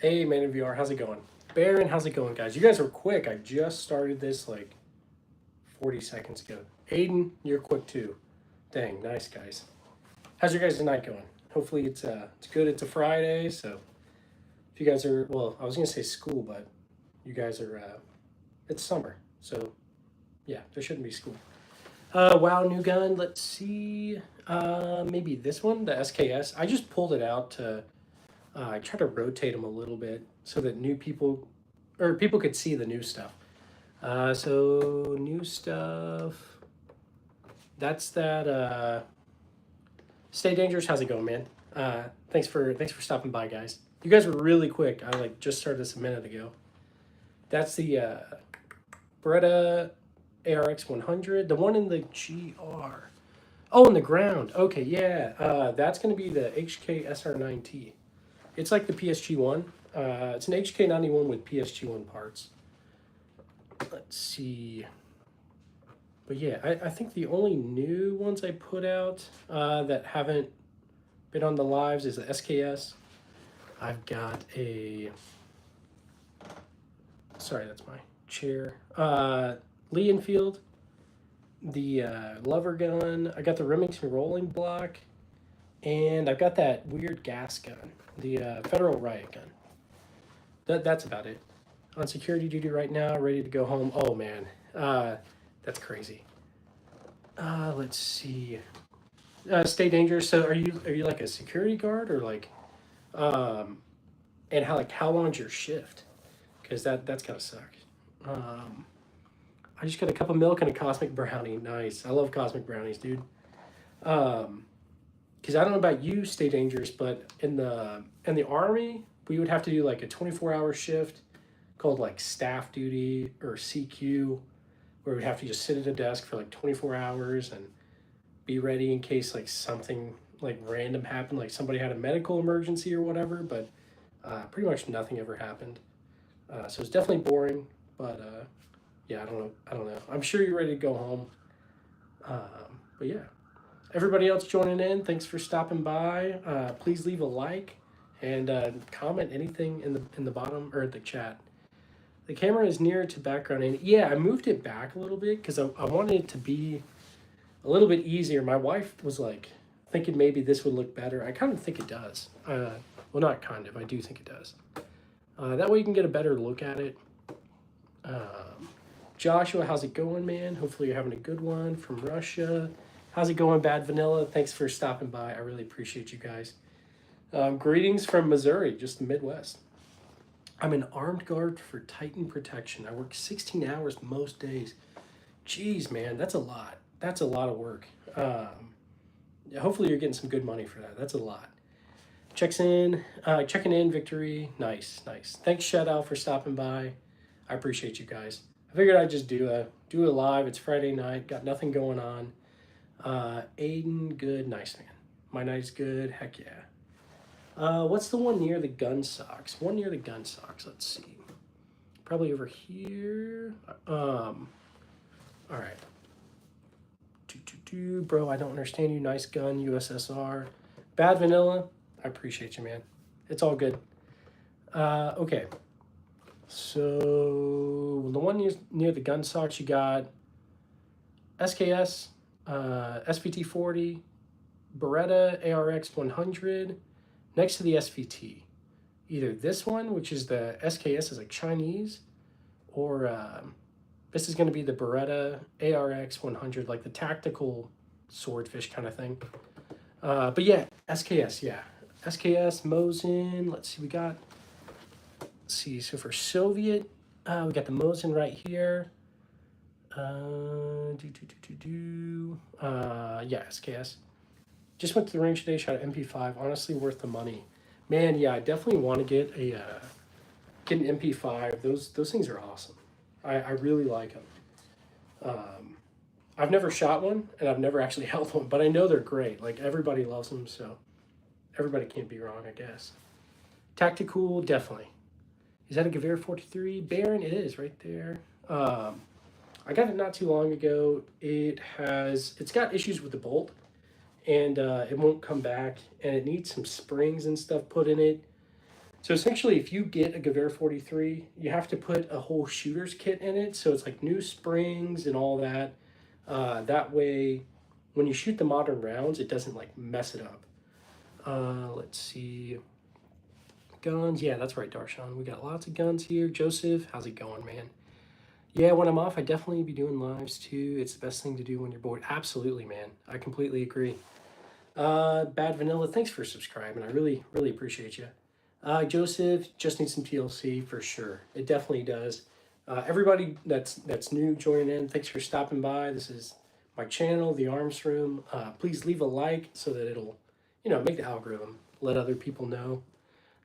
Hey, man of VR, how's it going? Baron, how's it going, guys? You guys are quick. I just started this like 40 seconds ago. Aiden, you're quick too. Dang, nice guys. How's your guys' night going? Hopefully it's good. It's a Friday, so if you guys are well, I was gonna say school, but you guys are it's summer, so yeah, there shouldn't be school. Wow, new gun. Let's see. Maybe this one, the SKS. I just pulled it out to I try to rotate them a little bit so that new people or people could see the new stuff. So new stuff. That's that. Stay dangerous. How's it going, man? Thanks for stopping by, guys. You guys were really quick. I like just started this a minute ago. That's the Beretta ARX 100. The one in the GR. Oh, in the ground. Okay, yeah. That's gonna be the HK SR9T. It's like the PSG one. It's an HK91 with PSG one parts. Let's see. But yeah, I think the only new ones I put out that haven't been on the lives is the SKS. I've got a. Sorry, that's my chair. Lee Enfield, the Lover gun. I got the Remington rolling block, and I've got that weird gas gun, the Federal Riot gun. That's about it. On security duty right now, ready to go home. Oh man, that's crazy. Let's see. Stay dangerous. So are you like a security guard or like, um, and how long's your shift? Because that's gotta suck. Um, I just got a cup of milk and a cosmic brownie. Nice. I love cosmic brownies, dude. Um, because I don't know about you, stay dangerous, but in the army, we would have to do like a 24-hour shift called like staff duty or CQ, where we'd have to just sit at a desk for like 24 hours and be ready in case like something like random happened, like somebody had a medical emergency or whatever. But pretty much nothing ever happened. So it's definitely boring, but yeah, I don't know. I don't know. I'm sure you're ready to go home. But yeah, everybody else joining in, thanks for stopping by. Please leave a like and comment anything in the bottom or the chat. The camera is near to background, and yeah, I moved it back a little bit because I wanted it to be a little bit easier. My wife was like thinking maybe this would look better. I kind of think it does. Well, not kind of. I do think it does. That way you can get a better look at it. Um, Joshua, how's it going, man? Hopefully you're having a good one from Russia. How's it going, Bad Vanilla? Thanks for stopping by. I really appreciate you guys. Greetings from Missouri, just the Midwest. I'm an armed guard for Titan Protection. I work 16 hours most days. Jeez, man, that's a lot. That's a lot of work. Hopefully, you're getting some good money for that. That's a lot. Checking in, Victory. Nice, nice. Thanks, Shadow, for stopping by. I appreciate you guys. I figured I'd just do a live. It's Friday night. Got nothing going on. Aiden, good, nice man. My night's good. Heck yeah. What's the one near the gun socks? One near the gun socks. Let's see. Probably over here. All right. Bro, I don't understand you. Nice gun, USSR. Bad Vanilla. I appreciate you, man. It's all good. Okay. So the one near the gun socks, you got SKS, SVT 40, Beretta ARX 100. Next to the SVT, either this one, which is the SKS, is like Chinese, or this is going to be the Beretta ARX 100, like the tactical swordfish kind of thing. But yeah, SKS, yeah. SKS, Mosin, let's see, let's see, so for Soviet, we got the Mosin right here. Yeah, SKS. Just went to the range today, shot an MP5. Honestly, worth the money. Man, yeah, I definitely want to get an MP5. Those things are awesome. I really like them. I've never shot one, and I've never actually held one, but I know they're great. Like, everybody loves them, so everybody can't be wrong, I guess. Tactical, definitely. Is that a Gewehr 43? Baron, it is right there. I got it not too long ago. It's got issues with the bolt, and it won't come back, and it needs some springs and stuff put in it. So essentially, if you get a Gewehr 43, you have to put a whole shooter's kit in it. So it's like new springs and all that. That way, when you shoot the modern rounds, it doesn't like mess it up. Let's see. Guns. Yeah, that's right, Darshan. We got lots of guns here. Joseph, how's it going, man? Yeah, when I'm off, I definitely be doing lives too. It's the best thing to do when you're bored. Absolutely, man. I completely agree. Bad Vanilla, thanks for subscribing. I really, really appreciate you. Joseph, just need some TLC for sure. It definitely does. Everybody that's new joining in, thanks for stopping by. This is my channel, The Arms Room. Please leave a like so that it'll, make the algorithm let other people know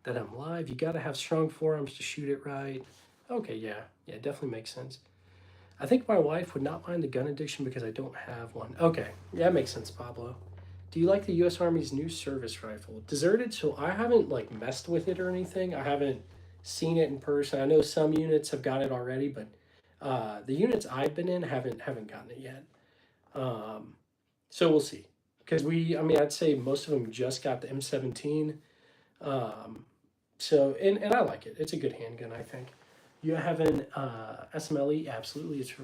that I'm live. You got to have strong forearms to shoot it right. Okay, yeah, definitely makes sense. I think my wife would not mind the gun addiction because I don't have one. Okay, yeah, that makes sense, Pablo. Do you like the U.S. Army's new service rifle? Deserted, so I haven't like messed with it or anything. I haven't seen it in person. I know some units have got it already, but the units I've been in haven't gotten it yet. So we'll see. Because I'd say most of them just got the M17. And I like it. It's a good handgun, I think. You have an SMLE? Absolutely, it's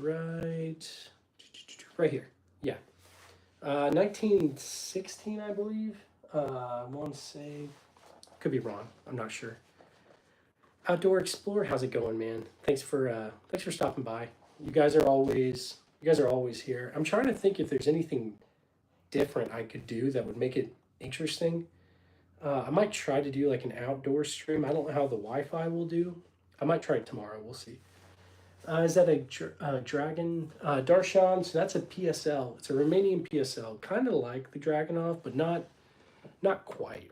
right here. Yeah. 1916, I believe. I want to say, could be wrong. I'm not sure. Outdoor Explorer, how's it going, man? Thanks for stopping by. You guys are always here. I'm trying to think if there's anything different I could do that would make it interesting. I might try to do like an outdoor stream. I don't know how the Wi-Fi will do. I might try it tomorrow. We'll see. Is that a Dragon? Darshan, so that's a PSL. It's a Romanian PSL. Kind of like the Dragonov, but not quite.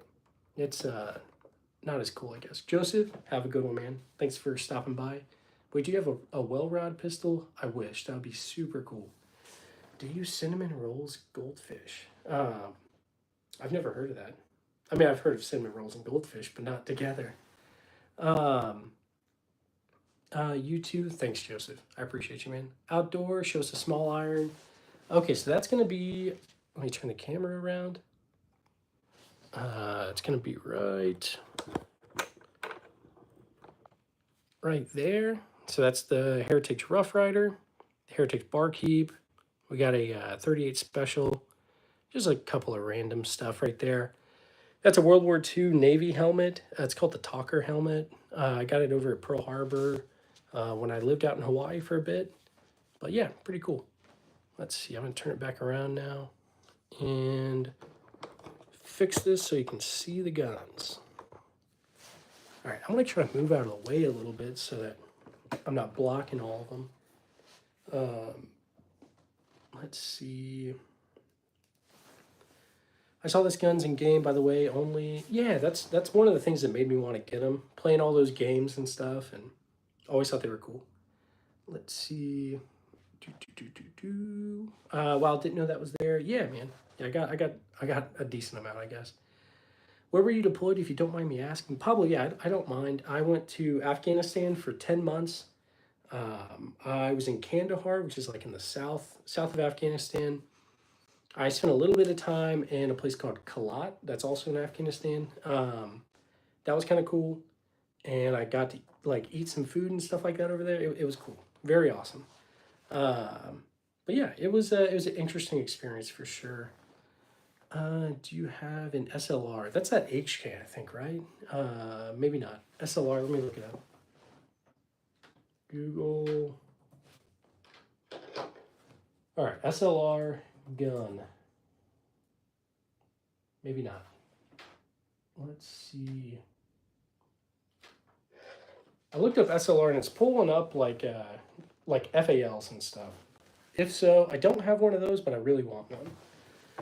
It's not as cool, I guess. Joseph, have a good one, man. Thanks for stopping by. Wait, do you have a well-rod pistol? I wish. That would be super cool. Do you cinnamon rolls goldfish? I've never heard of that. I mean, I've heard of cinnamon rolls and goldfish, but not together. You too. Thanks, Joseph. I appreciate you, man. Outdoor shows a small iron. Okay, so that's going to be... Let me turn the camera around. It's going to be right there. So that's the Heritage Rough Rider, the Heritage Barkeep. We got a 38 Special. Just a couple of random stuff right there. That's a World War II Navy helmet. It's called the Talker helmet. I got it over at Pearl Harbor when I lived out in Hawaii for a bit. But yeah, pretty cool. Let's see. I'm going to turn it back around now and fix this so you can see the guns. All right, I'm going to try to move out of the way a little bit so that I'm not blocking all of them. Let's see. I saw this guns in game, by the way, only. Yeah, that's one of the things that made me want to get them. Playing all those games and stuff, and always thought they were cool. Let's see. Wow, didn't know that was there. Yeah, man. Yeah, I got a decent amount, I guess. Where were you deployed, if you don't mind me asking? Pablo, yeah, I don't mind. I went to Afghanistan for 10 months. I was in Kandahar, which is like in the south of Afghanistan. I spent a little bit of time in a place called Kalat, that's also in Afghanistan. That was kind of cool, and I got to like eat some food and stuff like that over there. It was cool, very awesome. But yeah, it was an interesting experience for sure. Do you have an SLR? That's that HK, I think, right? Maybe not. SLR, let me look it up. Google. All right, SLR gun. Maybe not. Let's see. I looked up SLR and it's pulling up like FALs and stuff. If so, I don't have one of those, but I really want one.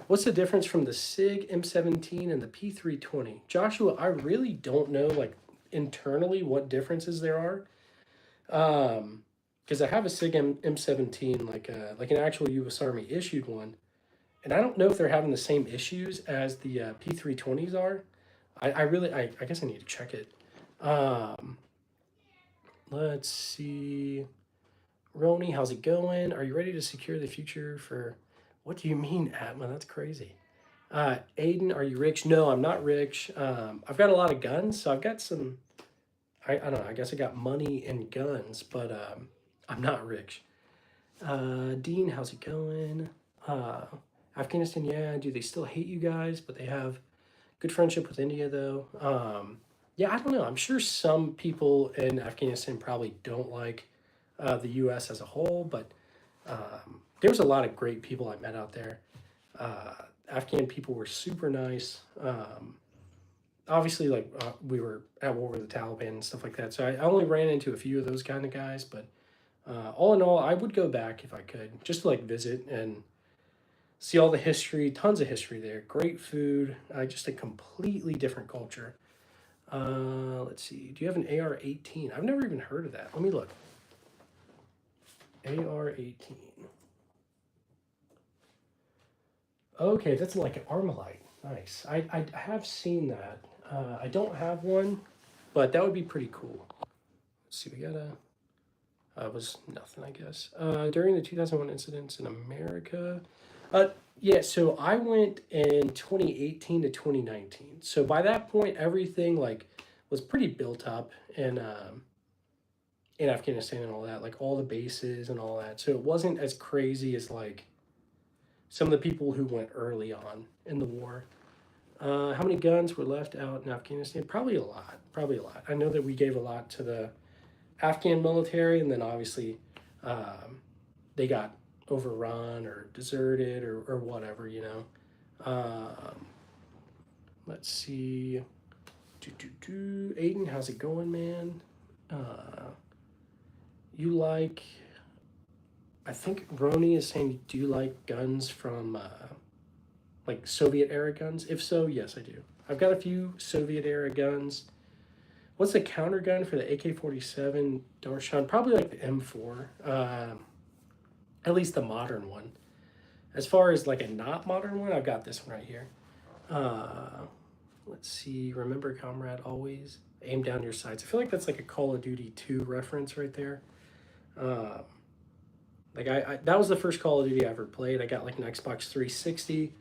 What's the difference from the SIG M17 and the P320? Joshua, I really don't know like internally what differences there are. Because I have a SIG M17, like an actual U.S. Army issued one, and I don't know if they're having the same issues as the P320s are. I guess I need to check it. Let's see. Roni, how's it going? Are you ready to secure the future for... What do you mean, Atma? That's crazy. Aiden, are you rich? No, I'm not rich. I've got a lot of guns, so I've got some I don't know, I guess I got money and guns, but I'm not rich. Dean, how's it going? Uh, Afghanistan, yeah, do they still hate you guys? But they have good friendship with India, though. Yeah, I don't know. I'm sure some people in Afghanistan probably don't like the U.S. as a whole, but there was a lot of great people I met out there. Uh, Afghan people were super nice. Obviously, like we were at war with the Taliban and stuff like that, so I only ran into a few of those kind of guys. But all in all, I would go back if I could, just to like visit and see all the history. Tons of history there. Great food. Just a completely different culture. Let's see. Do you have an AR-18? I've never even heard of that. Let me look. AR-18. Okay, that's like an Armalite. Nice. I have seen that. I don't have one, but that would be pretty cool. Let's see. We got a. Was nothing, I guess. During the 2001 incidents in America. Uh, yeah, so I went in 2018 to 2019. So by that point, everything like was pretty built up in Afghanistan and all that, like all the bases and all that. So it wasn't as crazy as like some of the people who went early on in the war. How many guns were left out in Afghanistan? Probably a lot. Probably a lot. I know that we gave a lot to the Afghan military, and then obviously they got overrun or deserted or whatever, you know. Let's see. Aiden, how's it going, man? You like, I think Roni is saying, do you like guns from like Soviet era guns? If so, yes, I do. I've got a few Soviet era guns. What's the counter gun for the AK-47 Darshan? Probably like the M4, at least the modern one. As far as like a not modern one, I've got this one right here. Let's see. Remember, comrade, always aim down your sights. I feel like that's like a Call of Duty 2 reference right there. Like I that was the first Call of Duty I ever played. I got like an Xbox 360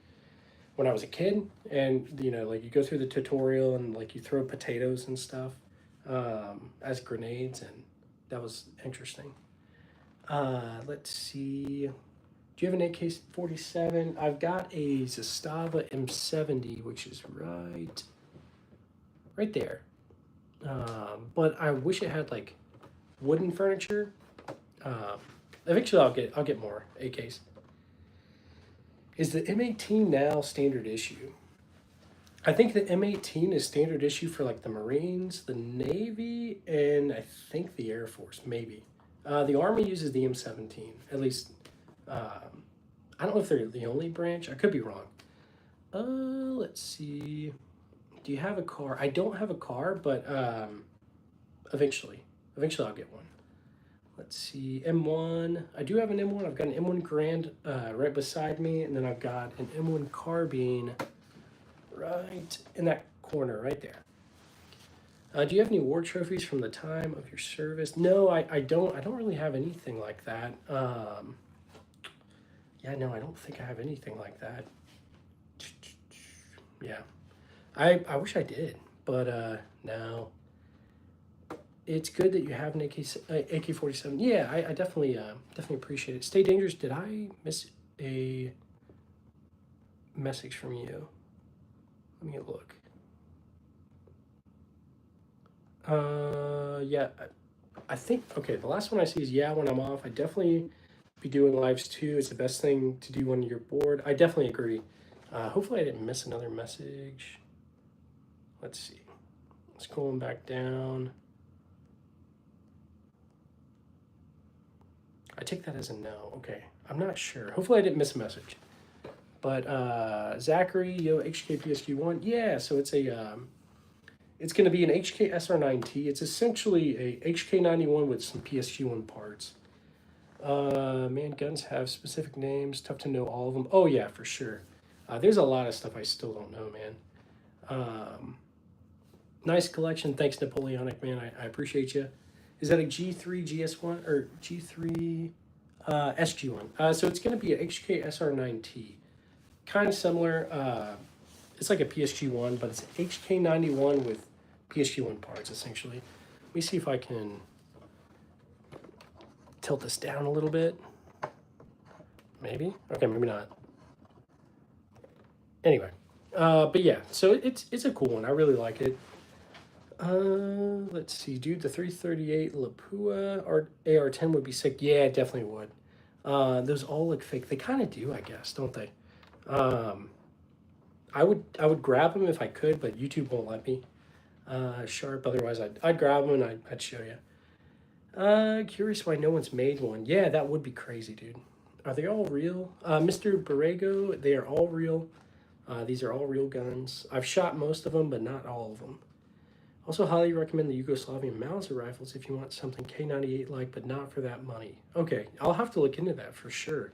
when I was a kid, and you know, like you go through the tutorial and like you throw potatoes and stuff as grenades, and that was interesting. Let's see. Do you have an AK-47? I've got a Zastava M70, which is right there. But I wish it had like wooden furniture. Um, Eventually, I'll get more AKs. Is the M18 now standard issue? I think the M18 is standard issue for like the Marines, the Navy, and I think the Air Force, maybe. The Army uses the M17. At least, I don't know if they're the only branch. I could be wrong. Let's see. Do you have a car? I don't have a car, but eventually I'll get one. Let's see, M1. I do have an M1. I've got an M1 Grand right beside me, and then I've got an M1 Carbine right in that corner right there. Do you have any war trophies from the time of your service? No, I don't. I don't really have anything like that. Yeah, no, I don't think I have anything like that. Yeah, I wish I did, but no. It's good that you have an AK-47. Yeah, I definitely appreciate it. Stay dangerous. Did I miss a message from you? Let me look. Yeah, I think, okay, the last one I see is, yeah, when I'm off. I definitely be doing lives too. It's the best thing to do when you're bored. I definitely agree. Hopefully I didn't miss another message. Let's see. Let's go back down. I take that as a no. Okay, I'm not sure. Hopefully I didn't miss a message. But Zachary, yo, HK PSG1. Yeah, so it's going to be an HK SR9T. It's essentially a HK91 with some PSG1 parts. Man, guns have specific names. Tough to know all of them. Oh yeah, for sure. There's a lot of stuff I still don't know, man. Nice collection. Thanks, Napoleonic, man. I appreciate you. Is that a G3 GS1 or G3 SG1? So it's going to be a HK SR9T. Kind of similar. It's like a PSG1, but it's HK91 with PSG1 parts, essentially. me see if I can tilt this down a little bit. Maybe. Okay, maybe not. Anyway, but yeah, so it's a cool one. I really like it. Let's see, dude. The 338 Lapua AR-10 would be sick. Yeah, it definitely would. Those all look fake. They kind of do, I guess, don't they? I would grab them if I could, but YouTube won't let me. Sharp. Otherwise, I'd grab them and I'd show you. Curious why no one's made one. Yeah, that would be crazy, dude. Are they all real? Mr. Borrego, they are all real. These are all real guns. I've shot most of them, but not all of them. Also, highly recommend the Yugoslavian Mauser rifles if you want something K98-like, but not for that money. Okay, I'll have to look into that for sure.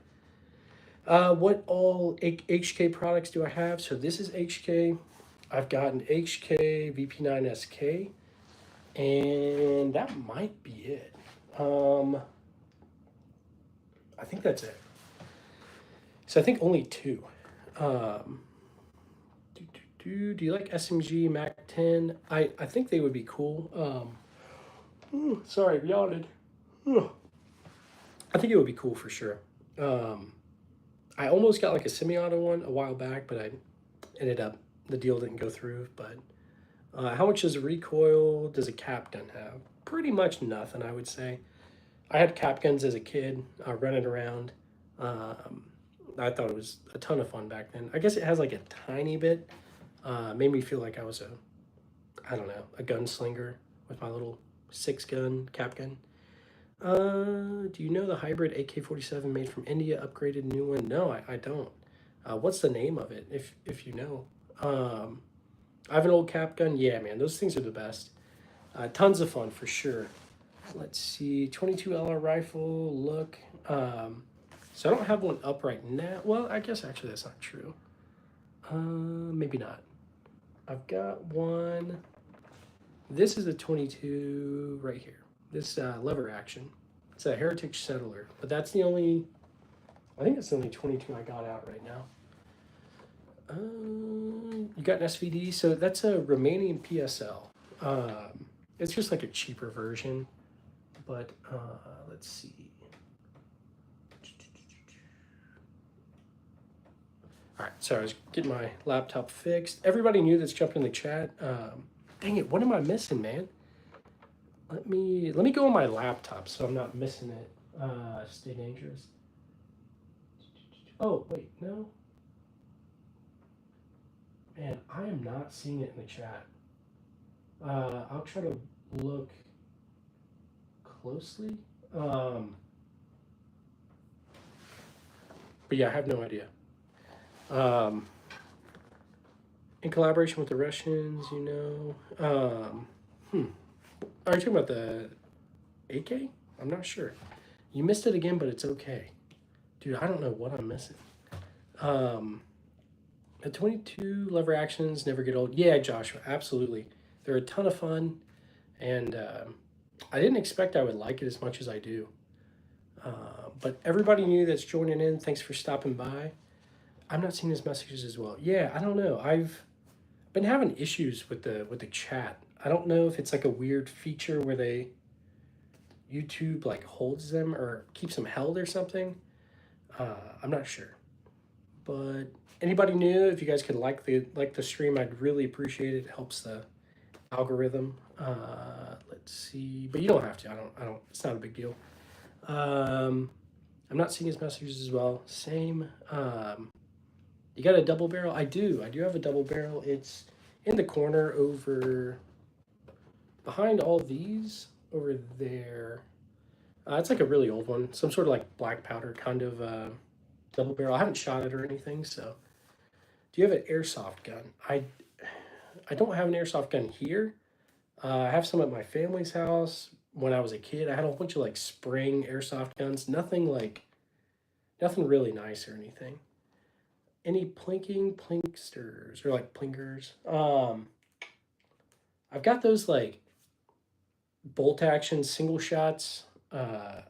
What all HK products do I have? So this is HK. I've got an HK VP9SK, and that might be it. I think that's it. So I think only two. Do you like SMG Mac 10? I think they would be cool. Sorry, I yawned. I think it would be cool for sure. I almost got like a semi-auto one a while back, but I ended up, the deal didn't go through. But how much does a recoil does a cap gun have? Pretty much nothing, I would say. I had cap guns as a kid, running around. I thought it was a ton of fun back then. I guess it has like a tiny bit. Made me feel like I was I don't know, a gunslinger with my little 6-gun cap gun. Do you know the hybrid AK-47 made from India, upgraded new one? No, I don't. What's the name of it, if you know? I have an old cap gun. Yeah, man, those things are the best. Tons of fun for sure. Let's see, 22 LR rifle, look. So I don't have one up right now. Well, I guess actually that's not true. Maybe not. I've got one. This is a 22 right here. This lever action. It's a Heritage Settler, but that's the only, I think that's the only 22 I got out right now. You got an SVD, so that's a Romanian PSL. It's just like a cheaper version, but let's see. All right, so I was getting my laptop fixed. Everybody new that's jumped in the chat. Dang it, what am I missing, man? Let me go on my laptop so I'm not missing it. Stay dangerous. Oh, wait, no. Man, I am not seeing it in the chat. I'll try to look closely. But yeah, I have no idea. In collaboration with the Russians, you know. Are you talking about the AK? I'm not sure. You missed it again, but it's okay. Dude, I don't know what I'm missing. The 22 lever actions never get old. Yeah, Joshua, absolutely. They're a ton of fun, and I didn't expect I would like it as much as I do. But everybody new that's joining in, thanks for stopping by. I'm not seeing his messages as well. Yeah, I don't know. I've been having issues with the chat. I don't know if it's like a weird feature where YouTube like holds them or keeps them held or something. I'm not sure. But anybody new, if you guys could like the stream, I'd really appreciate it. It helps the algorithm. Let's see, but you don't have to. I don't. It's not a big deal. I'm not seeing his messages as well. Same. You got a double barrel? I do have a double barrel. It's in the corner over behind all these over there. It's like a really old one, some sort of like black powder kind of double barrel. I haven't shot it or anything. So, do you have an airsoft gun? I don't have an airsoft gun here. I have some at my family's house. When I was a kid, I had a whole bunch of like spring airsoft guns. Nothing really nice or anything. Any plinksters or like plinkers? I've got those like bolt action single shots. I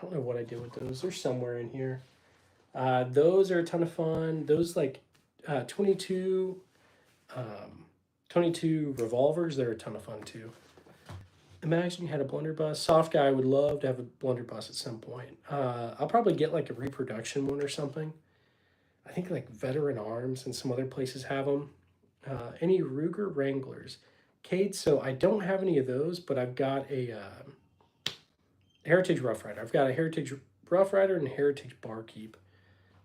don't know what I did with those. They're somewhere in here. Those are a ton of fun. Those like 22 revolvers, they're a ton of fun too. Imagine you had a blunderbuss. Soft guy would love to have a blunderbuss at some point. I'll probably get like a reproduction one or something. I think like Veteran Arms and some other places have them. Any Ruger Wranglers? Cade, so I don't have any of those, but I've got a Heritage Rough Rider. I've got a Heritage Rough Rider and a Heritage Barkeep.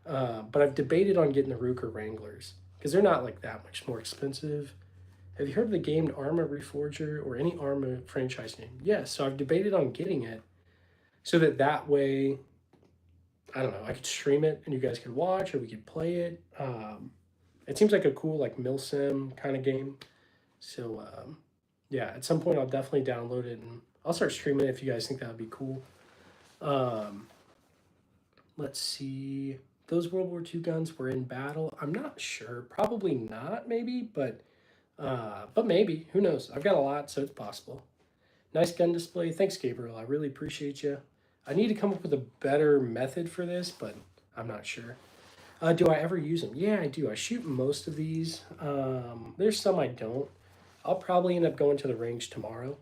But I've debated on getting the Ruger Wranglers because they're not like that much more expensive. Have you heard of the game Arma Reforger or any Arma franchise name? Yes, so I've debated on getting it so that way, I don't know, I could stream it and you guys could watch or we could play it. It seems like a cool like milsim kind of game. So yeah, at some point I'll definitely download it and I'll start streaming it if you guys think that would be cool. Let's see. Those World War II guns were in battle. I'm not sure. Probably not, maybe, but maybe. Who knows? I've got a lot, so it's possible. Nice gun display. Thanks, Gabriel. I really appreciate you. I need to come up with a better method for this, but I'm not sure. Do I ever use them? Yeah, I do. I shoot most of these. There's some I don't. I'll probably end up going to the range tomorrow.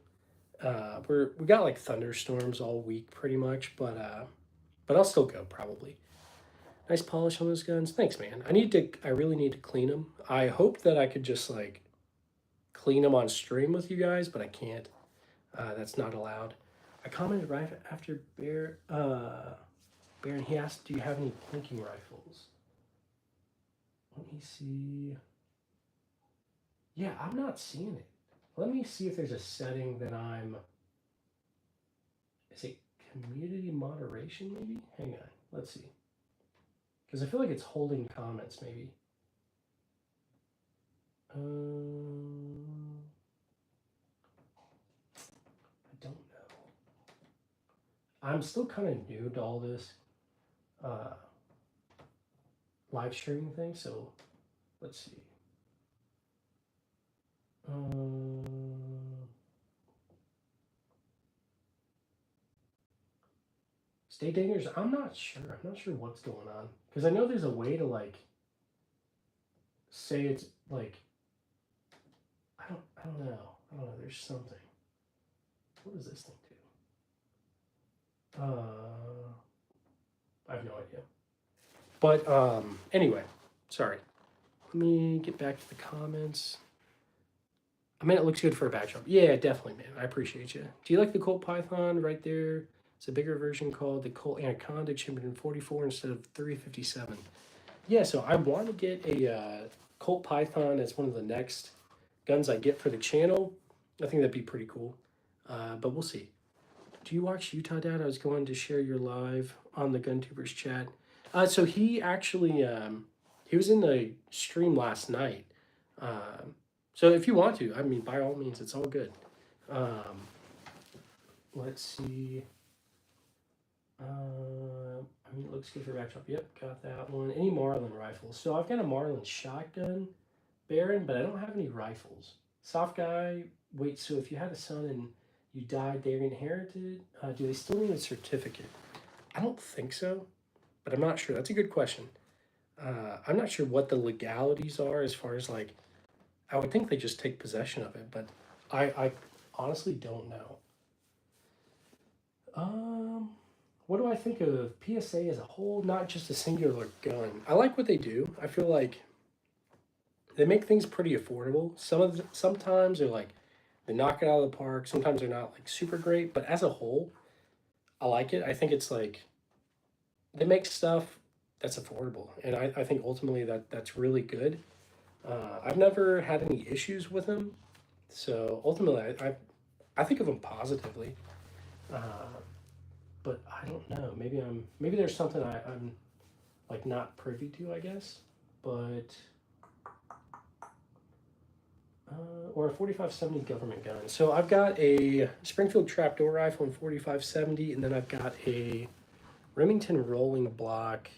We got like thunderstorms all week pretty much, but I'll still go probably. Nice polish on those guns. Thanks, man. I really need to clean them. I hope that I could just like clean them on stream with you guys, but I can't. That's not allowed. I commented right after Baron, he asked, do you have any plinking rifles? Let me see. Yeah, I'm not seeing it. Let me see if there's a setting that is it community moderation maybe? Hang on, let's see. Because I feel like it's holding comments maybe. I don't know. I'm still kind of new to all this live streaming thing, so let's see. Stay dangerous. I'm not sure. I'm not sure what's going on because I know there's a way to like say it's like I don't know. There's something. What does this thing do? I have no idea. But anyway, sorry. Let me get back to the comments. I mean, it looks good for a backdrop. Yeah, definitely, man. I appreciate you. Do you like the Colt Python right there? It's a bigger version called the Colt Anaconda, chambered in 44 instead of 357. Yeah, so I want to get a Colt Python as one of the next guns I get for the channel. I think that'd be pretty cool, but we'll see. Do you watch Utah Dad? I was going to share your live on the GunTubers chat. So he actually, he was in the stream last night. So if you want to, I mean, by all means, it's all good. Let's see. I mean, it looks good for backdrop. Yep, got that one. Any Marlin rifles? So I've got a Marlin shotgun, Baron, but I don't have any rifles. Soft guy, wait, so if you had a son and you died, they're inherited, do they still need a certificate? I don't think so, but I'm not sure. That's a good question. I'm not sure what the legalities are as far as like, I would think they just take possession of it, but I honestly don't know. What do I think of PSA as a whole? Not just a singular gun. I like what they do. I feel like they make things pretty affordable. Sometimes they're like they knock it out of the park. Sometimes they're not like super great, but as a whole, I like it. I think it's like they make stuff that's affordable, and I think ultimately that's really good. I've never had any issues with them, so ultimately I think of them positively. But I don't know. Maybe there's something I'm like not privy to, I guess. But or a 4570 government gun. So I've got a Springfield trapdoor rifle in 4570, and then I've got a Remington rolling block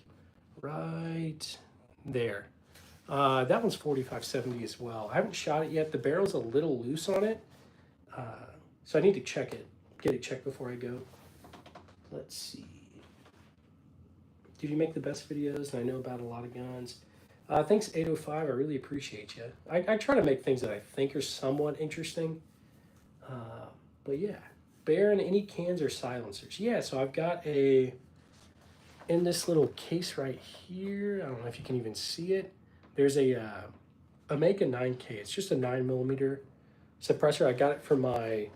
right there. That one's 4570 as well. I haven't shot it yet. The barrel's a little loose on it, so I need to check it, get it checked before I go. Let's see. Did you make the best videos? And I know about a lot of guns. Thanks, 805. I really appreciate you. I try to make things that I think are somewhat interesting. But yeah, Bear and any cans or silencers? Yeah, so I've got a, in this little case right here, I don't know if you can even see it, there's a Omega 9K. It's just a 9mm suppressor. I got it for my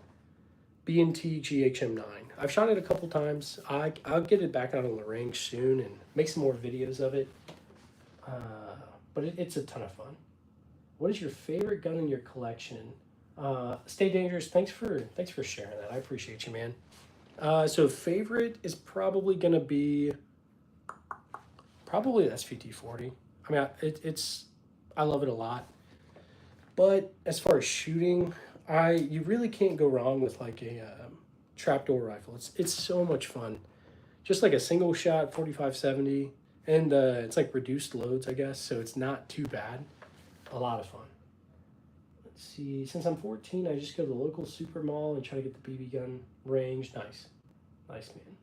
B&T GHM9. I've shot it a couple times. I'll get it back out on the range soon and make some more videos of it. But it's a ton of fun. What is your favorite gun in your collection? Stay dangerous. Thanks for sharing that. I appreciate you, man. So favorite is probably gonna be probably the SVT-40. I mean, I love it a lot. But as far as shooting, you really can't go wrong with like a trapdoor rifle. It's so much fun. Just like a single shot 45-70, and it's like reduced loads, I guess, so it's not too bad. A lot of fun. Let's see. Since I'm 14, I just go to the local super mall and try to get the BB gun range. Nice, nice, man.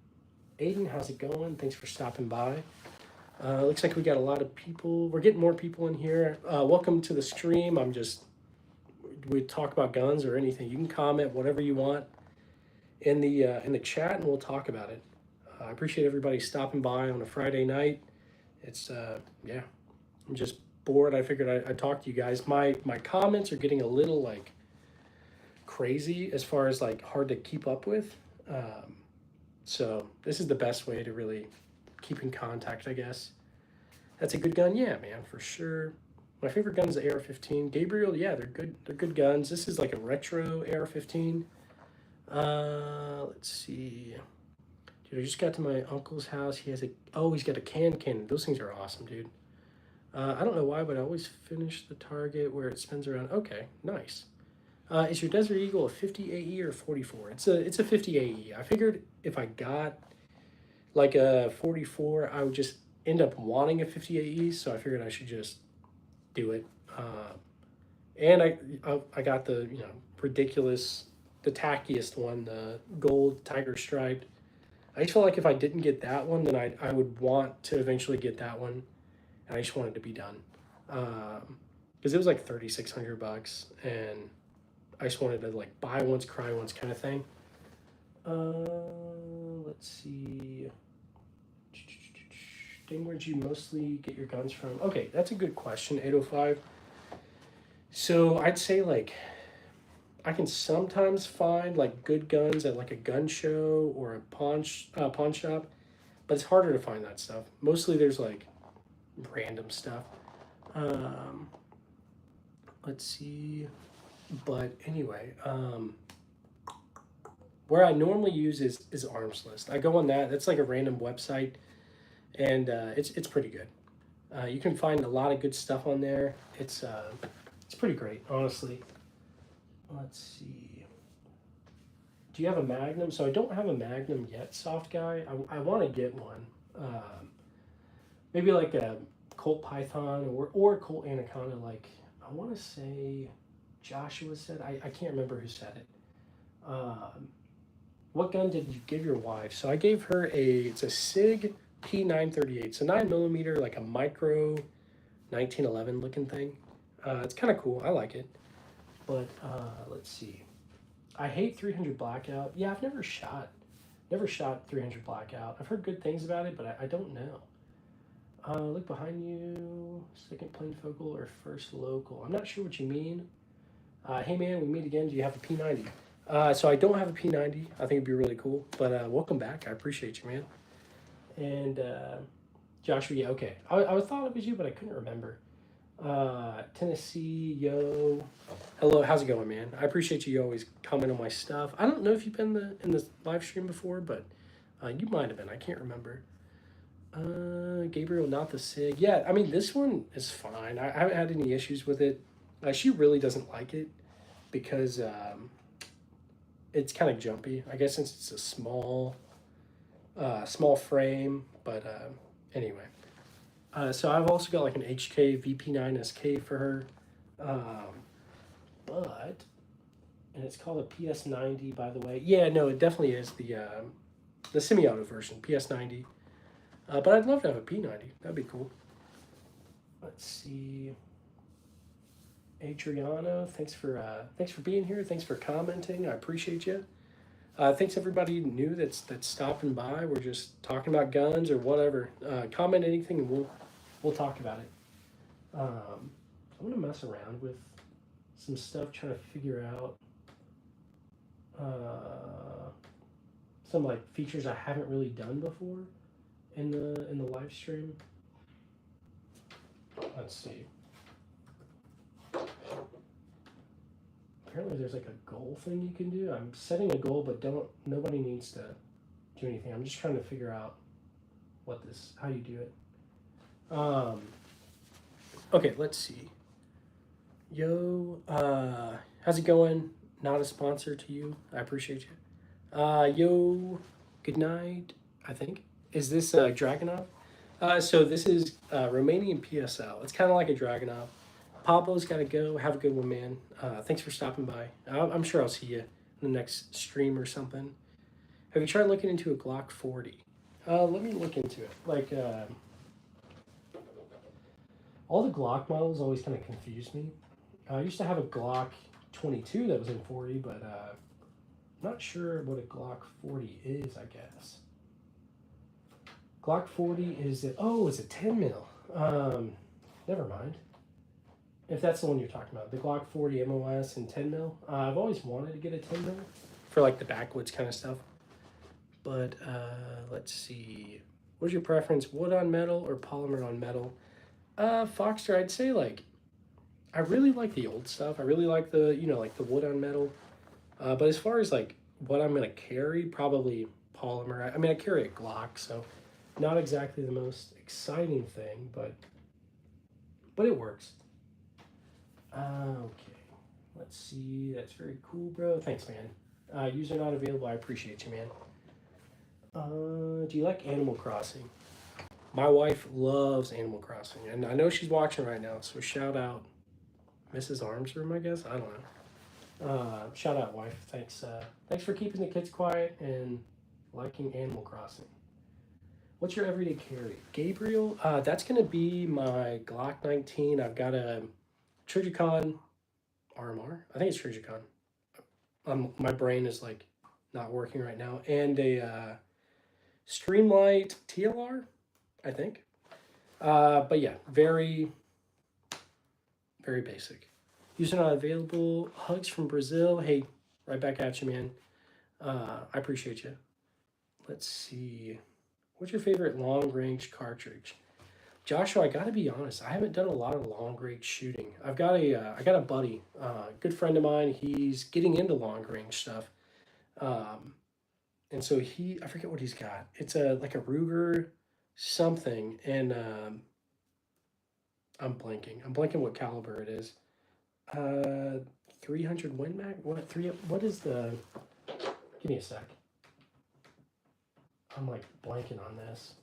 Aiden, how's it going? Thanks for stopping by. Looks like we got a lot of people. We're getting more people in here. Welcome to the stream. We talk about guns or anything. You can comment whatever you want in the chat, and we'll talk about it. I appreciate everybody stopping by on a Friday night. It's yeah, I'm just bored. I figured I'd talk to you guys. My comments are getting a little like crazy as far as like hard to keep up with. So this is the best way to really keep in contact, I guess. That's a good gun, yeah, man, for sure. My favorite gun is the AR-15. Gabriel, yeah, they're good. They're good guns. This is like a retro AR-15. Let's see. Dude, I just got to my uncle's house. He's got a cannon. Those things are awesome, dude. I don't know why, but I always finish the target where it spins around. Okay, nice. Is your Desert Eagle a 50 AE or 44? It's a 50 AE. I figured if I got like a 44, I would just end up wanting a 50 AE, so I figured I should just do it. And I got the ridiculous, the tackiest one, the gold tiger striped. I just felt like if I didn't get that one, then I would want to eventually get that one, and I just wanted to be done. Because it was like $3,600, and I just wanted to like buy once, cry once kind of thing. Let's see. Dang, where'd you mostly get your guns from? Okay, that's a good question, 805. So I'd say like I can sometimes find like good guns at like a gun show or a pawn shop, but it's harder to find that stuff. Mostly there's like random stuff. Let's see. But anyway, where I normally use is Arms List. I go on that. That's like a random website, and it's pretty good. You can find a lot of good stuff on there. It's pretty great, honestly. Let's see. Do you have a Magnum? So I don't have a Magnum yet, Soft Guy. I want to get one. Maybe like a Colt Python or Colt Anaconda. Like I want to say Joshua said. I can't remember who said it. What gun did you give your wife? So I gave her it's a SIG P938. It's a 9mm, like a micro 1911 looking thing. It's kind of cool. I like it. But let's see. I hate 300 Blackout. Yeah, I've never shot 300 Blackout. I've heard good things about it, but I don't know. Look behind you. Second plain focal or first local? I'm not sure what you mean. Hey man, we meet again. Do you have a P90? So I don't have a P90. I think it'd be really cool. But welcome back. I appreciate you, man. And Joshua, yeah, okay. I thought it was you, but I couldn't remember. Tennessee, yo. Hello, how's it going, man? I appreciate you always comment on my stuff. I don't know if you've been in the live stream before, but you might have been. I can't remember. Gabriel, not the SIG. Yeah, I mean, this one is fine. I haven't had any issues with it. She really doesn't like it because it's kind of jumpy. I guess since it's a small frame, but anyway. So I've also got like an HK VP9 SK for her, and it's called a PS90, by the way. Yeah, no, it definitely is the semi-auto version, PS90. But I'd love to have a P90. That'd be cool. Let's see. Adriano, thanks for being here. Thanks for commenting. I appreciate you. Thanks everybody new that's stopping by. We're just talking about guns or whatever. Comment anything and we'll talk about it. I'm gonna mess around with some stuff, trying to figure out some like features I haven't really done before in the live stream. Let's see. Apparently there's like a goal thing you can do. I'm setting a goal, but nobody needs to do anything. I'm just trying to figure out how you do it. Okay, let's see. Yo, how's it going? Not a sponsor to you. I appreciate you. Yo, good night, I think. Is this Dragonov? So this is Romanian PSL. It's kind of like a Dragonov. Pablo's got to go. Have a good one, man. Thanks for stopping by. I'm sure I'll see you in the next stream or something. Have you tried looking into a Glock 40? Let me look into it. Like, all the Glock models always kind of confuse me. I used to have a Glock 22 that was in 40, but I'm not sure what a Glock 40 is, I guess. Glock 40 is it's a 10 mil. Never mind. If that's the one you're talking about, the Glock 40 MOS and 10 mil. I've always wanted to get a 10 mil for like the backwoods kind of stuff. But let's see. What's your preference, wood on metal or polymer on metal? Foxter, I'd say like, I really like the old stuff. I really like the, like the wood on metal. But as far as like what I'm gonna carry, probably polymer. I mean, I carry a Glock, so not exactly the most exciting thing, but it works. Okay, let's see. That's very cool, bro. Thanks, man. User not available. I appreciate you, man. Do you like Animal Crossing? My wife loves Animal Crossing, and I know she's watching right now, so shout out Mrs. Armsroom, I guess. I don't know. Shout out, wife. Thanks for keeping the kids quiet and liking Animal Crossing. What's your everyday carry? Gabriel, that's going to be my Glock 19. I've got a Trijicon RMR. I think it's Trijicon. My brain is like not working right now. And a Streamlight TLR, I think. But yeah, very, very basic. User not available. Hugs from Brazil. Hey, right back at you, man. I appreciate you. Let's see. What's your favorite long range cartridge? Joshua, I gotta be honest, I haven't done a lot of long range shooting. I got a buddy, good friend of mine. He's getting into long range stuff, and so I forget what he's got. It's like a Ruger something, and I'm blanking what caliber it is. 300 Win Mag. What is the? Give me a sec. I'm like blanking on this.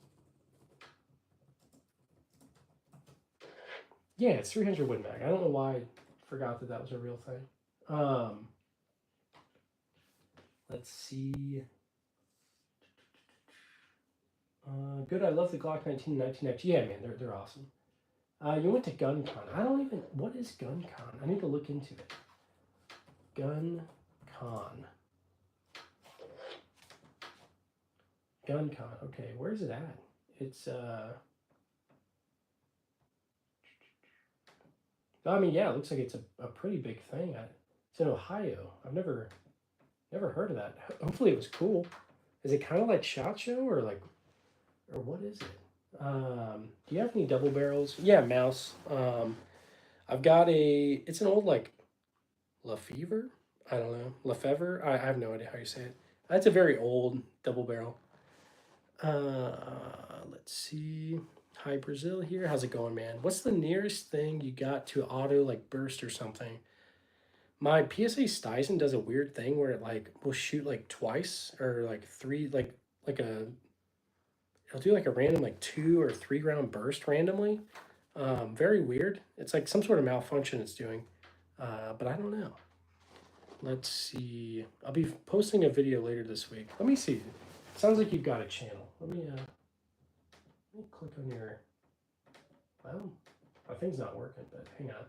Yeah, it's 300 Win Mag. I don't know why I forgot that was a real thing. Let's see. Good. I love the Glock 19 19X. Yeah, man, they're awesome. You went to GunCon. What is GunCon? I need to look into it. GunCon. GunCon. Okay, where's it at? It's I mean, yeah, it looks like it's a pretty big thing. It's in Ohio. I've never heard of that. Hopefully it was cool. Is it kind of like SHOT Show or what is it? Do you have any double barrels? Yeah, mouse. I've got it's an old like Lefevre. I don't know. Lefevre. I have no idea how you say it. That's a very old double barrel. Let's see. Hi Brazil here. How's it going, man? What's the nearest thing you got to auto like burst or something? My PSA Stizen does a weird thing where it like will shoot like twice or like three, it'll do like a random like 2 or 3 round burst randomly. Very weird. It's like some sort of malfunction it's doing, but I don't know. Let's see. I'll be posting a video later this week. Let me see. Sounds like you've got a channel. Let me click on your. Well, my thing's not working, but hang on.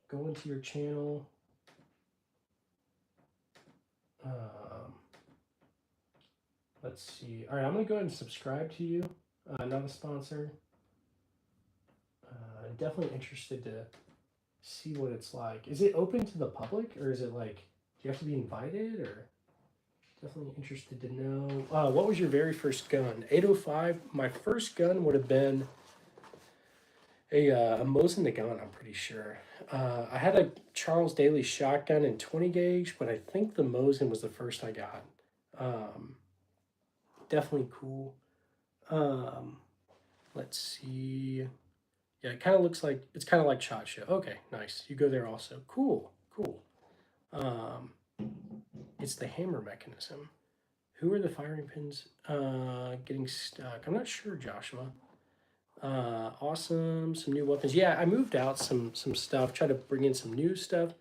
Go into your channel. let's see. All right, I'm gonna go ahead and subscribe to you. Not a sponsor. Definitely interested to see what it's like. Is it open to the public, or is it like, do you have to be invited, or? Definitely interested to know. What was your very first gun? 805. My first gun would have been a Mosin Nagant, I'm pretty sure. I had a Charles Daly shotgun in 20 gauge, but I think the Mosin was the first I got. Definitely cool. Let's see. Yeah, it kind of looks like, it's kind of like SHOT Show. Okay, nice. You go there also. Cool, cool. It's the hammer mechanism. Who are the firing pins getting stuck? I'm not sure, Joshua. Awesome. Some new weapons. Yeah, I moved out some stuff. Try to bring in some new stuff.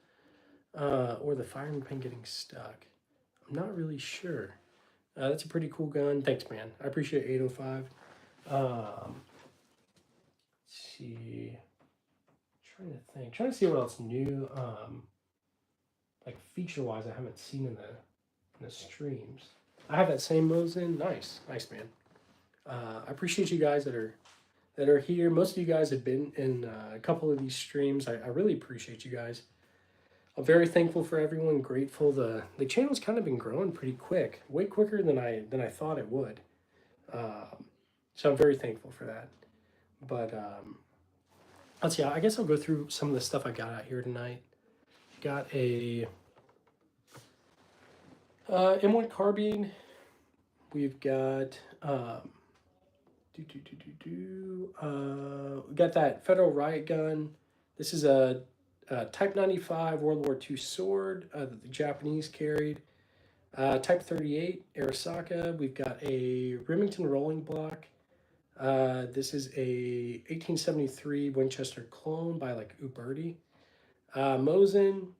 Or the firing pin getting stuck. I'm not really sure. That's a pretty cool gun. Thanks, man. I appreciate 805. Let's see. Trying to see what else new. Like feature-wise, I haven't seen in the streams. I have that same Mosin. Nice, man. I appreciate you guys that are here. Most of you guys have been in a couple of these streams. I really appreciate you guys. I'm very thankful for everyone. Grateful. The channel's kind of been growing pretty quick, way quicker than I thought it would. So I'm very thankful for that. But let's see. I guess I'll go through some of the stuff I got out here tonight. Got a M1 carbine. We've got we got that Federal Riot gun. This is a Type 95 World War II sword that the Japanese carried. Type 38 Arasaka. We've got a Remington rolling block. This is a 1873 Winchester clone by like Uberti. Mosin,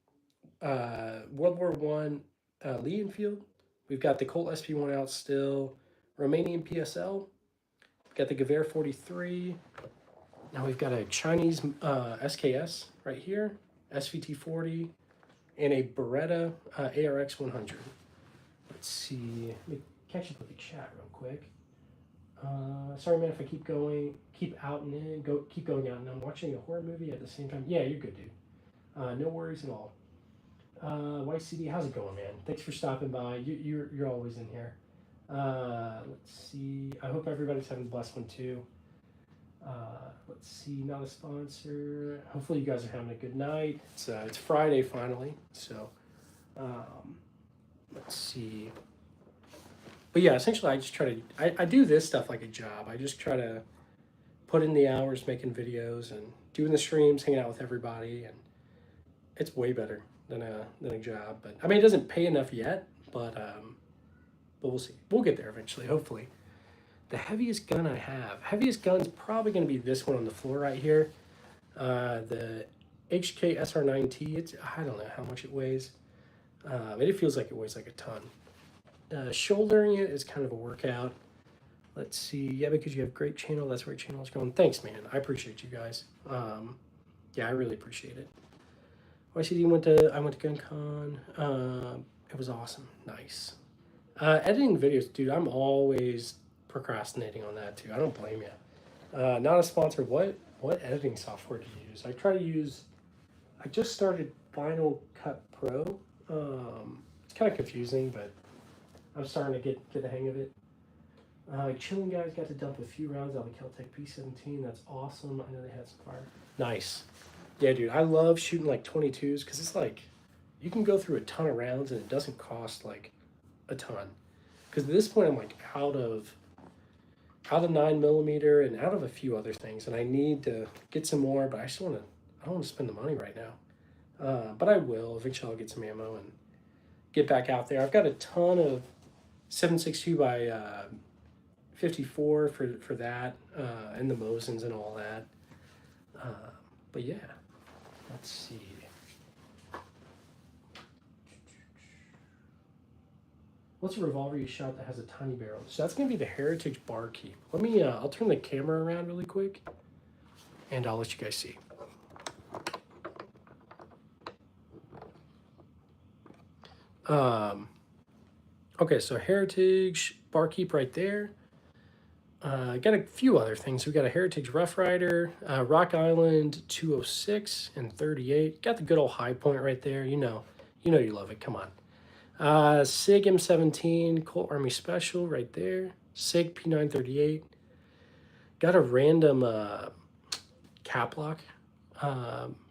World War I, Lee Enfield. We've got the Colt SP1 out still. Romanian PSL. We've got the Gewehr 43. Now we've got a Chinese SKS right here. SVT 40. And a Beretta ARX 100. Let's see. Let me catch up with the chat real quick. Sorry, man, if I keep out and in, keep going out and I'm watching a horror movie at the same time. Yeah, you're good, dude. No worries at all. YCD, how's it going, man? Thanks for stopping by. You're always in here. Let's see. I hope everybody's having a blessed one too. Let's see. Not a sponsor. Hopefully you guys are having a good night. It's Friday finally, so let's see. But yeah, essentially, I just try to. I do this stuff like a job. I just try to put in the hours making videos and doing the streams, hanging out with everybody, and it's way better than a job. But I mean, it doesn't pay enough yet, but we'll see. We'll get there eventually, hopefully. The heaviest gun I have. Heaviest gun's probably going to be this one on the floor right here. The HK SR9T. I don't know how much it weighs. It feels like it weighs like a ton. Shouldering it is kind of a workout. Let's see. Yeah, because you have great channel. That's where your channel is going. Thanks, man. I appreciate you guys. Yeah, I really appreciate it. YCD I went to GunCon. It was awesome. Nice. Editing videos, dude, I'm always procrastinating on that too. I don't blame you. Not a sponsor. What editing software do you use? I just started Final Cut Pro. It's kind of confusing, but I'm starting to get the hang of it. Chilling guys got to dump a few rounds out of the Keltec P17. That's awesome. I know they had some fire. Nice. Yeah, dude, I love shooting like 22s because it's like you can go through a ton of rounds and it doesn't cost like a ton. Because at this point I'm like out of 9mm and out of a few other things, and I need to get some more, but I don't want to spend the money right now. But I will. Eventually I'll get some ammo and get back out there. I've got a ton of 7.62 by 54 for that, and the Mosins and all that. But yeah, let's see. What's a revolver you shot that has a tiny barrel? So that's gonna be the Heritage Barkeep. Let me, I'll turn the camera around really quick and I'll let you guys see. Okay, so Heritage Barkeep right there. Got a few other things. We got a Heritage Rough Rider, Rock Island 206 and 38. Got the good old High Point right there. You love it. Come on. SIG M17 Colt Army Special right there. SIG P938. Got a random cap lock,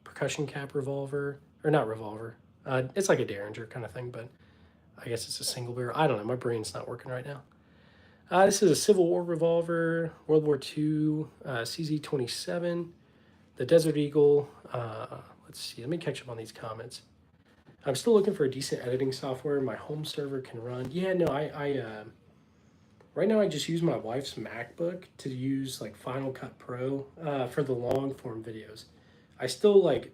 percussion cap revolver, or not revolver. It's like a Derringer kind of thing, but I guess it's a single barrel. I don't know. My brain's not working right now. This is a Civil War revolver, World War II, CZ-27, the Desert Eagle. Let's see. Let me catch up on these comments. I'm still looking for a decent editing software my home server can run. Yeah, no, right now I just use my wife's MacBook to use like Final Cut Pro for the long form videos. I still like,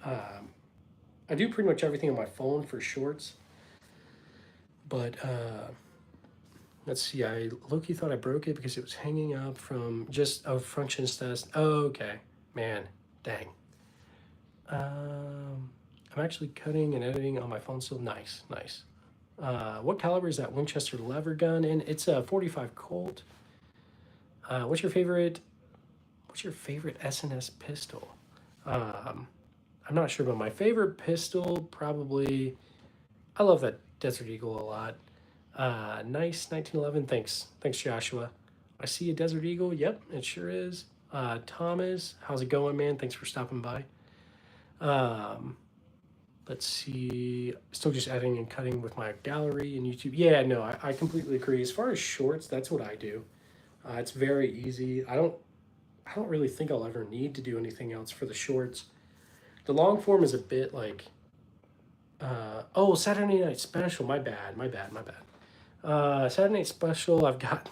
I do pretty much everything on my phone for shorts, but let's see. I low-key thought I broke it because it was hanging up from just a function test. Oh, okay, man, dang. I'm actually cutting and editing on my phone still. Nice, nice. What caliber is that Winchester lever gun? And it's a 45 Colt. What's your favorite SNS pistol? I'm not sure, but my favorite pistol probably. I love that Desert Eagle a lot. Nice 1911. Thanks, Joshua. I see a Desert Eagle. Yep, it sure is. Thomas, how's it going, man? Thanks for stopping by. Let's see. Still just editing and cutting with my gallery and YouTube. Yeah, no, I completely agree. As far as shorts, that's what I do. It's very easy. I don't really think I'll ever need to do anything else for the shorts. The long form is a bit like, oh, Saturday Night Special. My bad. Saturday Night Special. I've got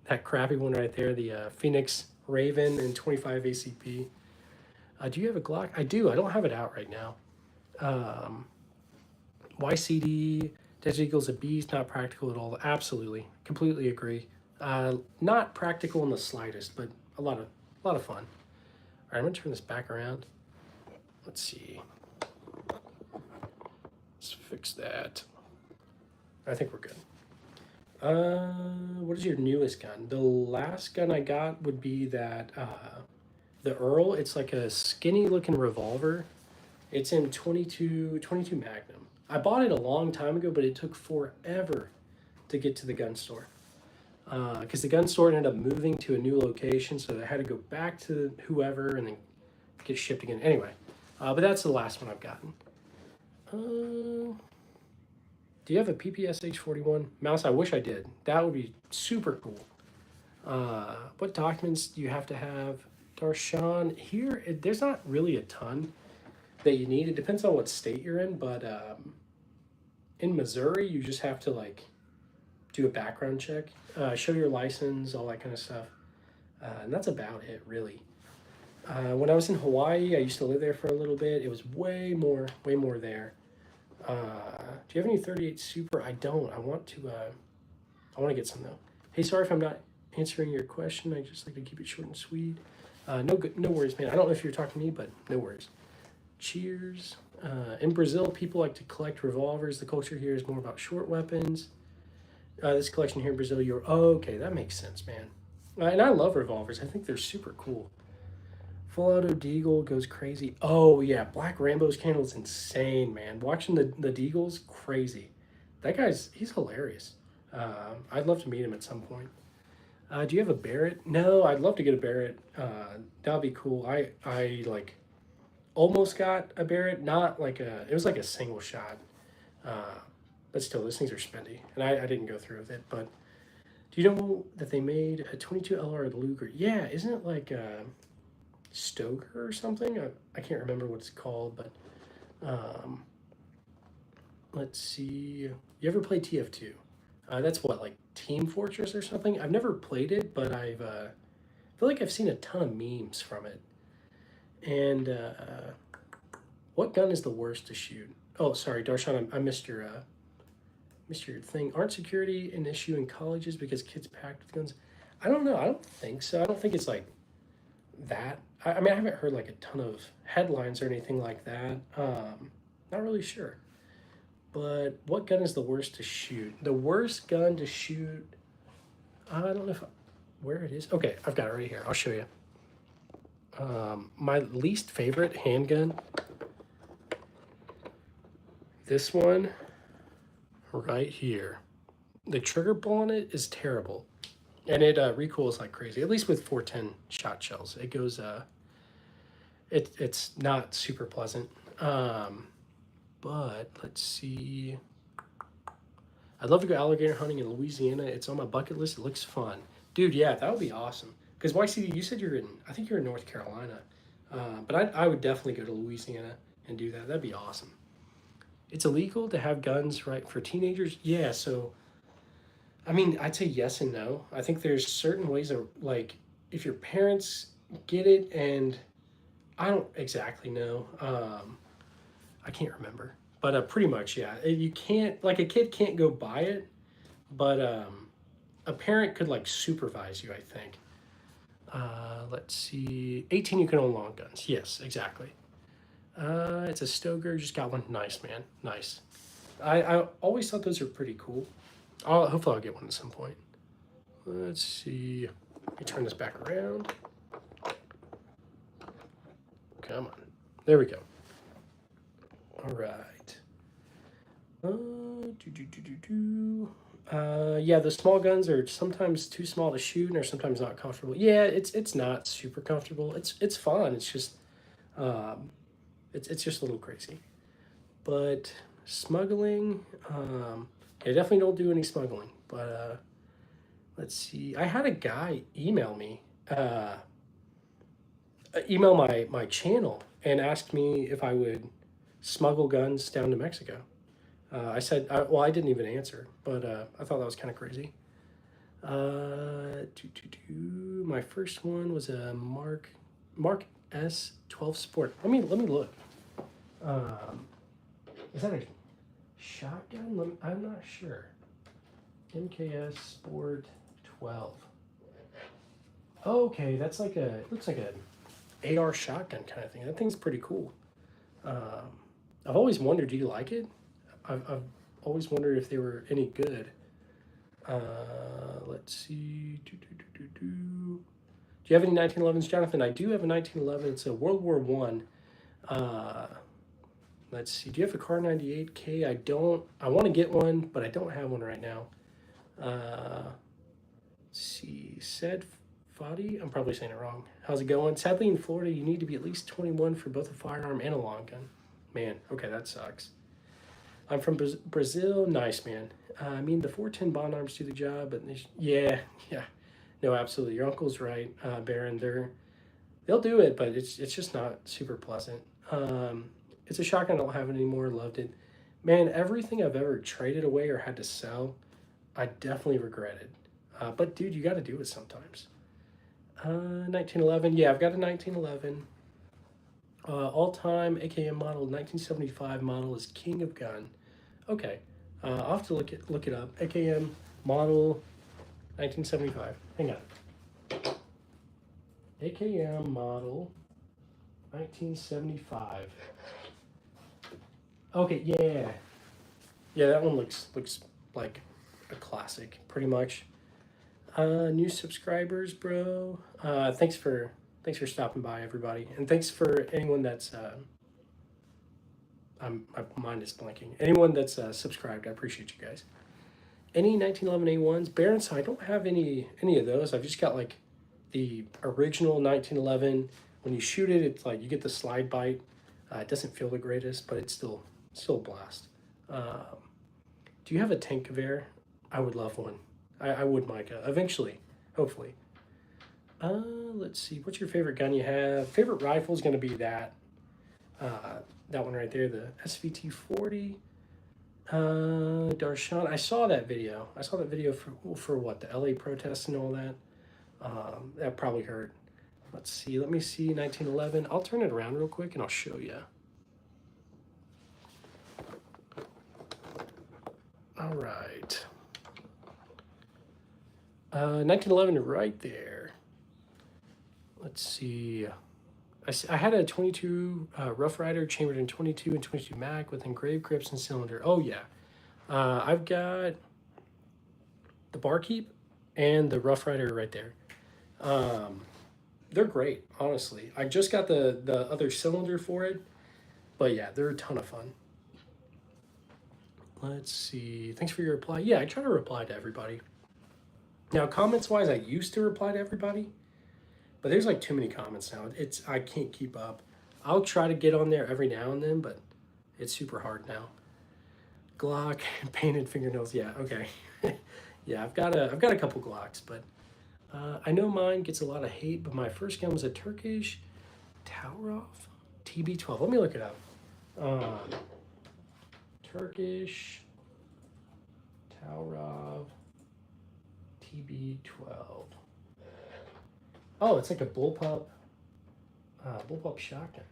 that crappy one right there, the Phoenix Raven and 25 ACP. Do you have a Glock? I do. I don't have it out right now. YCD, Desert Eagle's a beast, not practical at all. Absolutely, completely agree. Not practical in the slightest, but a lot of fun. All right, I'm gonna turn this back around. Let's see. Let's fix that. I think we're good. What is your newest gun? The last gun I got would be that the Earl. It's like a skinny looking revolver. It's in 22 Magnum. I bought it a long time ago, but it took forever to get to the gun store. Because the gun store ended up moving to a new location, so I had to go back to whoever and then get shipped again. Anyway, but that's the last one I've gotten. Do you have a PPSH 41 mouse? I wish I did. That would be super cool. What documents do you have to have? Darshan, here, there's not really a ton that you need. It depends on what state you're in, but in Missouri, you just have to like do a background check, show your license, all that kind of stuff. And that's about it, really. When I was in Hawaii, I used to live there for a little bit. It was way more there. Do you have any 38 Super? I don't. I want to get some though. Hey, sorry if I'm not answering your question. I just like to keep it short and sweet. No worries, man. I don't know if you're talking to me, but no worries. Cheers. In Brazil, people like to collect revolvers. The culture here is more about short weapons. This collection here in Brazil, okay, that makes sense, man. And I love revolvers. I think they're super cool. Full Auto Deagle goes crazy. Oh yeah, Black Rambo's candle is insane, man. Watching the Deagles, crazy. He's hilarious. I'd love to meet him at some point. Do you have a Barrett? No, I'd love to get a Barrett. That'd be cool. I like almost got a Barrett, not like it was like a single shot. But still, those things are spendy, and I didn't go through with it. But do you know that they made a 22 LR Luger? Yeah, isn't it like Stoker or something? I can't remember what it's called, but let's see. You ever play TF2? That's what, like Team Fortress or something? I've never played it, but I feel like I've seen a ton of memes from it. And what gun is the worst to shoot? Oh, sorry, Darshan, I missed your thing. Aren't security an issue in colleges because kids packed with guns? I don't know. I don't think so. I don't think it's like that. I mean, I haven't heard like a ton of headlines or anything like that. Not really sure. But what gun is the worst to shoot? The worst gun to shoot, I don't know where it is. Okay, I've got it right here. I'll show you. My least favorite handgun, this one right here. The trigger pull on it is terrible. And it recools like crazy, at least with 410 shot shells. It goes, it's not super pleasant. But let's see. I'd love to go alligator hunting in Louisiana. It's on my bucket list. It looks fun. Dude, yeah, that would be awesome. Because YCD, you said I think you're in North Carolina. But I would definitely go to Louisiana and do that. That'd be awesome. It's illegal to have guns, right, for teenagers? Yeah, so, I mean, I'd say yes and no. I think there's certain ways of, like, if your parents get it, and I don't exactly know. I can't remember. But pretty much, yeah. You can't, like, a kid can't go buy it, but a parent could, like, supervise you, I think. Let's see. 18, you can own long guns. Yes, exactly. It's a Stoker. Just got one. Nice, man. Nice. I always thought those were pretty cool. Hopefully I'll get one at some point. Let's see. Let me turn this back around. Come on. There we go. All right. Yeah, the small guns are sometimes too small to shoot and are sometimes not comfortable. Yeah, it's not super comfortable. It's fun. It's just it's just a little crazy. But smuggling, yeah, definitely don't do any smuggling. But let's see. I had a guy email me, email my channel and ask me if I would smuggle guns down to Mexico. I said, well, I didn't even answer, but I thought that was kind of crazy. My first one was a Mark S 12 Sport. Let me look. Is that a shotgun? I'm not sure. MKS Sport 12. Okay, that's like it looks like a AR shotgun kind of thing. That thing's pretty cool. I've always wondered, do you like it? I've always wondered if they were any good. Let's see. Do you have any 1911s, Jonathan? I do have a 1911. It's a World War I. Let's see. Do you have a Car 98K? I don't. I want to get one, but I don't have one right now. Let's see. Said Fadi? I'm probably saying it wrong. How's it going? Sadly, in Florida, you need to be at least 21 for both a firearm and a long gun. Man, okay, that sucks. I'm from Brazil. Nice, man. I mean, the 410 Bond arms do the job, but yeah. No, absolutely. Your uncle's right, Baron. They'll do it, but it's just not super pleasant. It's a shotgun. I don't have it anymore. Loved it. Man, everything I've ever traded away or had to sell, I definitely regretted. But, dude, you got to do it sometimes. 1911. Yeah, I've got a 1911. All-time AKM model, 1975 model is King of Gun. Okay, I'll have to look it up. AKM model, 1975. Hang on. AKM model, 1975. Okay, yeah. Yeah, that one looks like a classic, pretty much. New subscribers, bro. Thanks for stopping by, everybody, and thanks for anyone that's my mind is blanking. Anyone that's subscribed, I appreciate you guys. Any 1911 A1s, Baron? So I don't have any of those. I've just got like the original 1911. When you shoot it, it's like you get the slide bite. It doesn't feel the greatest, but it's still a blast. Do you have a tank of air? I would love one. I would, Micah. Eventually, hopefully. Let's see. What's your favorite gun you have? Favorite rifle is going to be that. That one right there, the SVT 40. Darshan. I saw that video. For what? The LA protests and all that. That probably hurt. Let's see. Let me see. 1911. I'll turn it around real quick and I'll show you. All right. 1911 right there. Let's see. I had a 22 Rough Rider chambered in 22 and 22 mag with engraved grips and cylinder. Oh yeah, I've got the Barkeep and the Rough Rider right there. They're great, honestly. I just got the other cylinder for it, but yeah, they're a ton of fun. Let's see. Thanks for your reply. Yeah, I try to reply to everybody. Now, comments wise, I used to reply to everybody, but there's like too many comments now. I can't keep up. I'll try to get on there every now and then, but it's super hard now. Glock, painted fingernails. Yeah, okay. Yeah, I've got a couple Glocks, but I know mine gets a lot of hate. But my first gun was a Turkish Taurov TB12. Let me look it up. Turkish Taurov TB12. Oh, it's like a bullpup shotgun.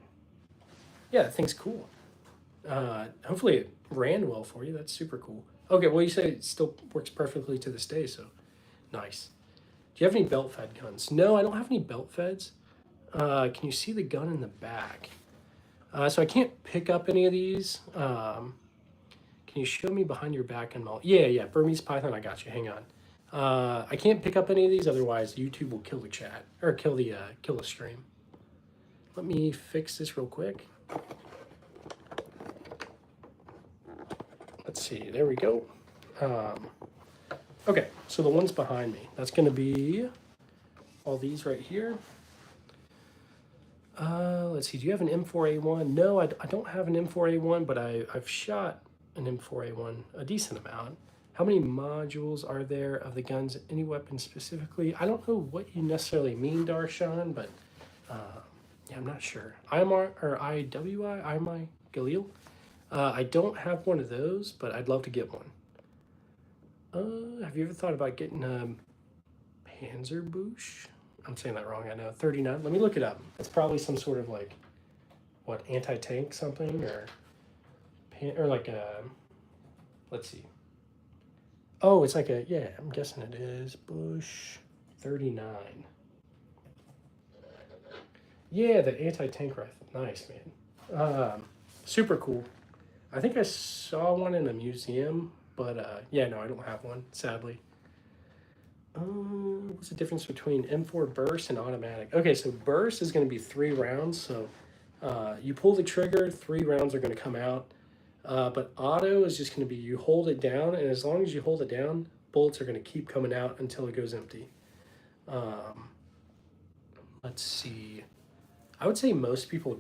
Yeah, that thing's cool. Hopefully it ran well for you. That's super cool. Okay, well, you say it still works perfectly to this day, so nice. Do you have any belt fed guns? No, I don't have any belt feds. Can you see the gun in the back? So I can't pick up any of these. Can you show me behind your back and mount? Yeah, Burmese Python, I got you. Hang on. I can't pick up any of these, otherwise YouTube will kill the chat, or kill the stream. Let me fix this real quick. Let's see, there we go. Okay, so the ones behind me, that's gonna be all these right here. Let's see, do you have an M4A1? No, I don't have an M4A1, but I've shot an M4A1 a decent amount. How many modules are there of the guns? Any weapon specifically? I don't know what you necessarily mean, Darshan, but yeah, I'm not sure. IMR or IWI, Galil. I don't have one of those, but I'd love to get one. Have you ever thought about getting a Panzerbusch? I'm saying that wrong, I know. 39. Let me look it up. It's probably some sort of like, what, anti-tank something, or like a, let's see. Oh, it's like a, yeah, I'm guessing it is Bush 39. Yeah, the anti-tank rifle. Nice, man. Super cool. I think I saw one in a museum, but yeah, no, I don't have one, sadly. What's the difference between M4 burst and automatic? Okay, so burst is going to be 3 rounds. So you pull the trigger, 3 rounds are going to come out. But auto is just going to be you hold it down, and as long as you hold it down, bullets are going to keep coming out until it goes empty. Let's see. I would say most people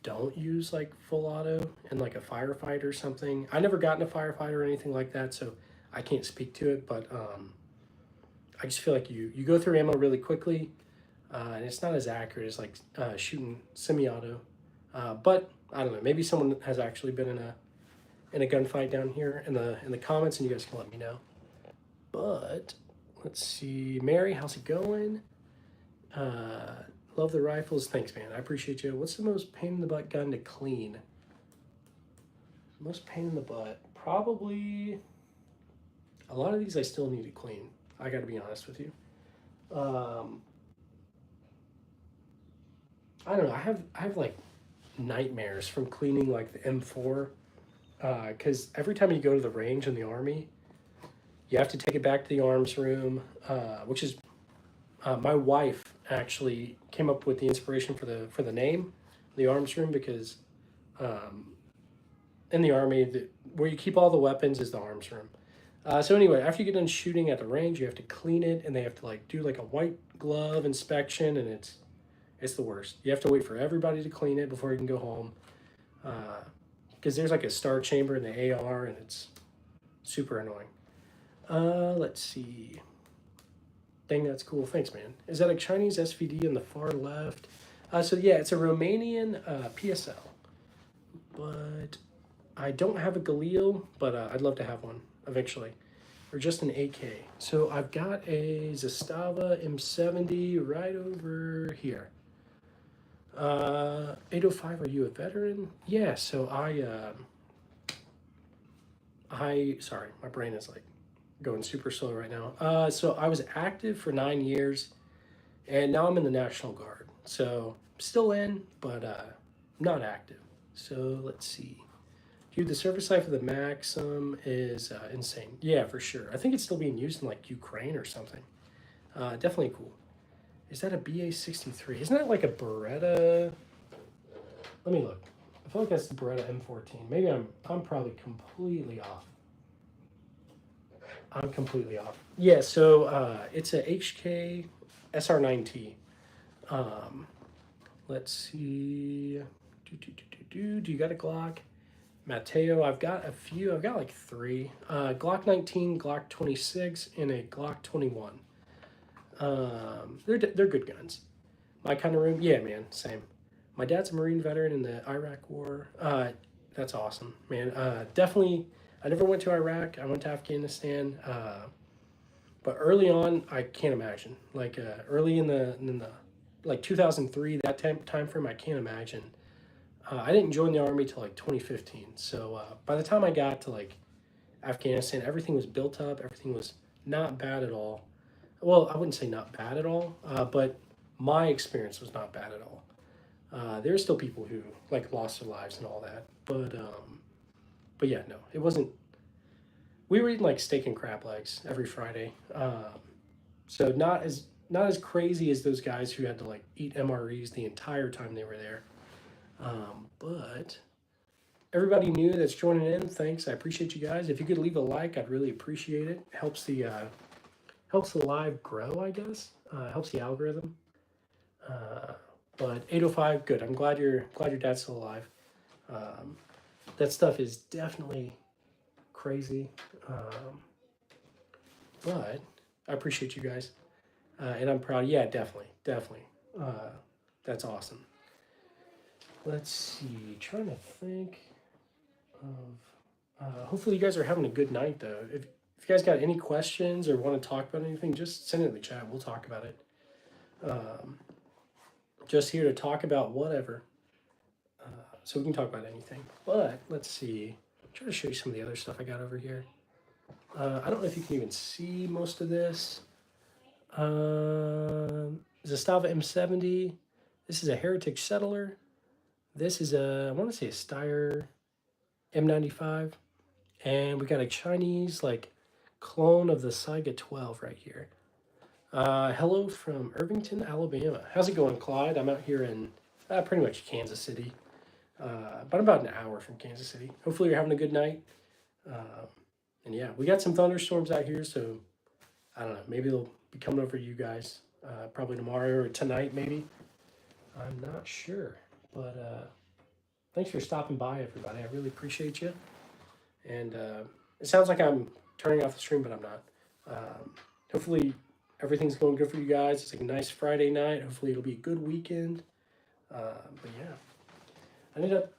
don't use like full auto in like a firefight or something. I never got in a firefight or anything like that, so I can't speak to it, but I just feel like you go through ammo really quickly, and it's not as accurate as like shooting semi-auto. But I don't know. Maybe someone has actually been in a gunfight down here in the comments, and you guys can let me know. But let's see, Mary, how's it going? Love the rifles. Thanks, man. I appreciate you. What's the most pain in the butt gun to clean? Most pain in the butt, probably. A lot of these I still need to clean. I got to be honest with you. I don't know. I have like nightmares from cleaning like the M4, because every time you go to the range in the Army, you have to take it back to the arms room, which is my wife actually came up with the inspiration for the name, the arms room, because in the Army, where you keep all the weapons is the arms room. So anyway, after you get done shooting at the range, you have to clean it, and they have to like do like a white glove inspection, and it's the worst. You have to wait for everybody to clean it before you can go home, because there's like a star chamber in the AR, and it's super annoying. Let's see. Dang, that's cool. Thanks, man. Is that a Chinese SVD in the far left? So yeah, it's a Romanian PSL, but I don't have a Galil, but I'd love to have one eventually, or just an AK. So I've got a Zastava M70 right over here. 805, are you a veteran? Yeah, so sorry, my brain is like going super slow right now. So I was active for 9 years, and now I'm in the National Guard. So still in, but not active. So let's see. Dude, the service life of the Maxim is insane. Yeah, for sure. I think it's still being used in like Ukraine or something. Definitely cool. Is that a BA-63? Isn't that like a Beretta? Let me look. I feel like that's the Beretta M14. Maybe I'm probably completely off. I'm completely off. Yeah, so it's a HK SR9T. Um, let's see. Do you got a Glock? Mateo, I've got a few. I've got like three. Glock 19, Glock 26, and a Glock 21. They're good guns. My kind of room, yeah, man, same. My dad's a Marine veteran in the Iraq War. That's awesome, man. Definitely, I never went to Iraq. I went to Afghanistan. But early on, I can't imagine. Like early in the like 2003, that time frame, I can't imagine. I didn't join the army till like 2015. So by the time I got to like Afghanistan, everything was built up. Everything was not bad at all. Well, I wouldn't say not bad at all, but my experience was not bad at all. There are still people who like lost their lives and all that, but yeah, no, it wasn't. We were eating like steak and crab legs every Friday, so not as crazy as those guys who had to like eat MREs the entire time they were there. But everybody new that's joining in, thanks. I appreciate you guys. If you could leave a like, I'd really appreciate it. Helps the live grow, I guess. Helps the algorithm. Uh, but 805, good. I'm glad your dad's still alive. Um, that stuff is definitely crazy. But I appreciate you guys, and I'm proud. Yeah, definitely. Uh, that's awesome. Let's see. Trying to think of. Hopefully, you guys are having a good night, though. If you guys got any questions or want to talk about anything, just send it in the chat. We'll talk about it. Um, just here to talk about whatever. So we can talk about anything. But let's see. I'm trying to show you some of the other stuff I got over here. I don't know if you can even see most of this. Zastava M70. This is a Heritage Settler. This is I want to say a Steyr M95. And we got a Chinese like clone of the Saiga 12 right here. Hello from Irvington, Alabama. How's it going, Clyde? I'm out here in pretty much Kansas City, but about an hour from Kansas City. Hopefully you're having a good night. And yeah, we got some thunderstorms out here, so I don't know. Maybe they'll be coming over to you guys probably tomorrow or tonight, maybe. I'm not sure, but thanks for stopping by, everybody. I really appreciate you. And it sounds like I'm turning off the stream, but I'm not. Hopefully everything's going good for you guys. It's like a nice Friday night. Hopefully it'll be a good weekend. But yeah, I ended up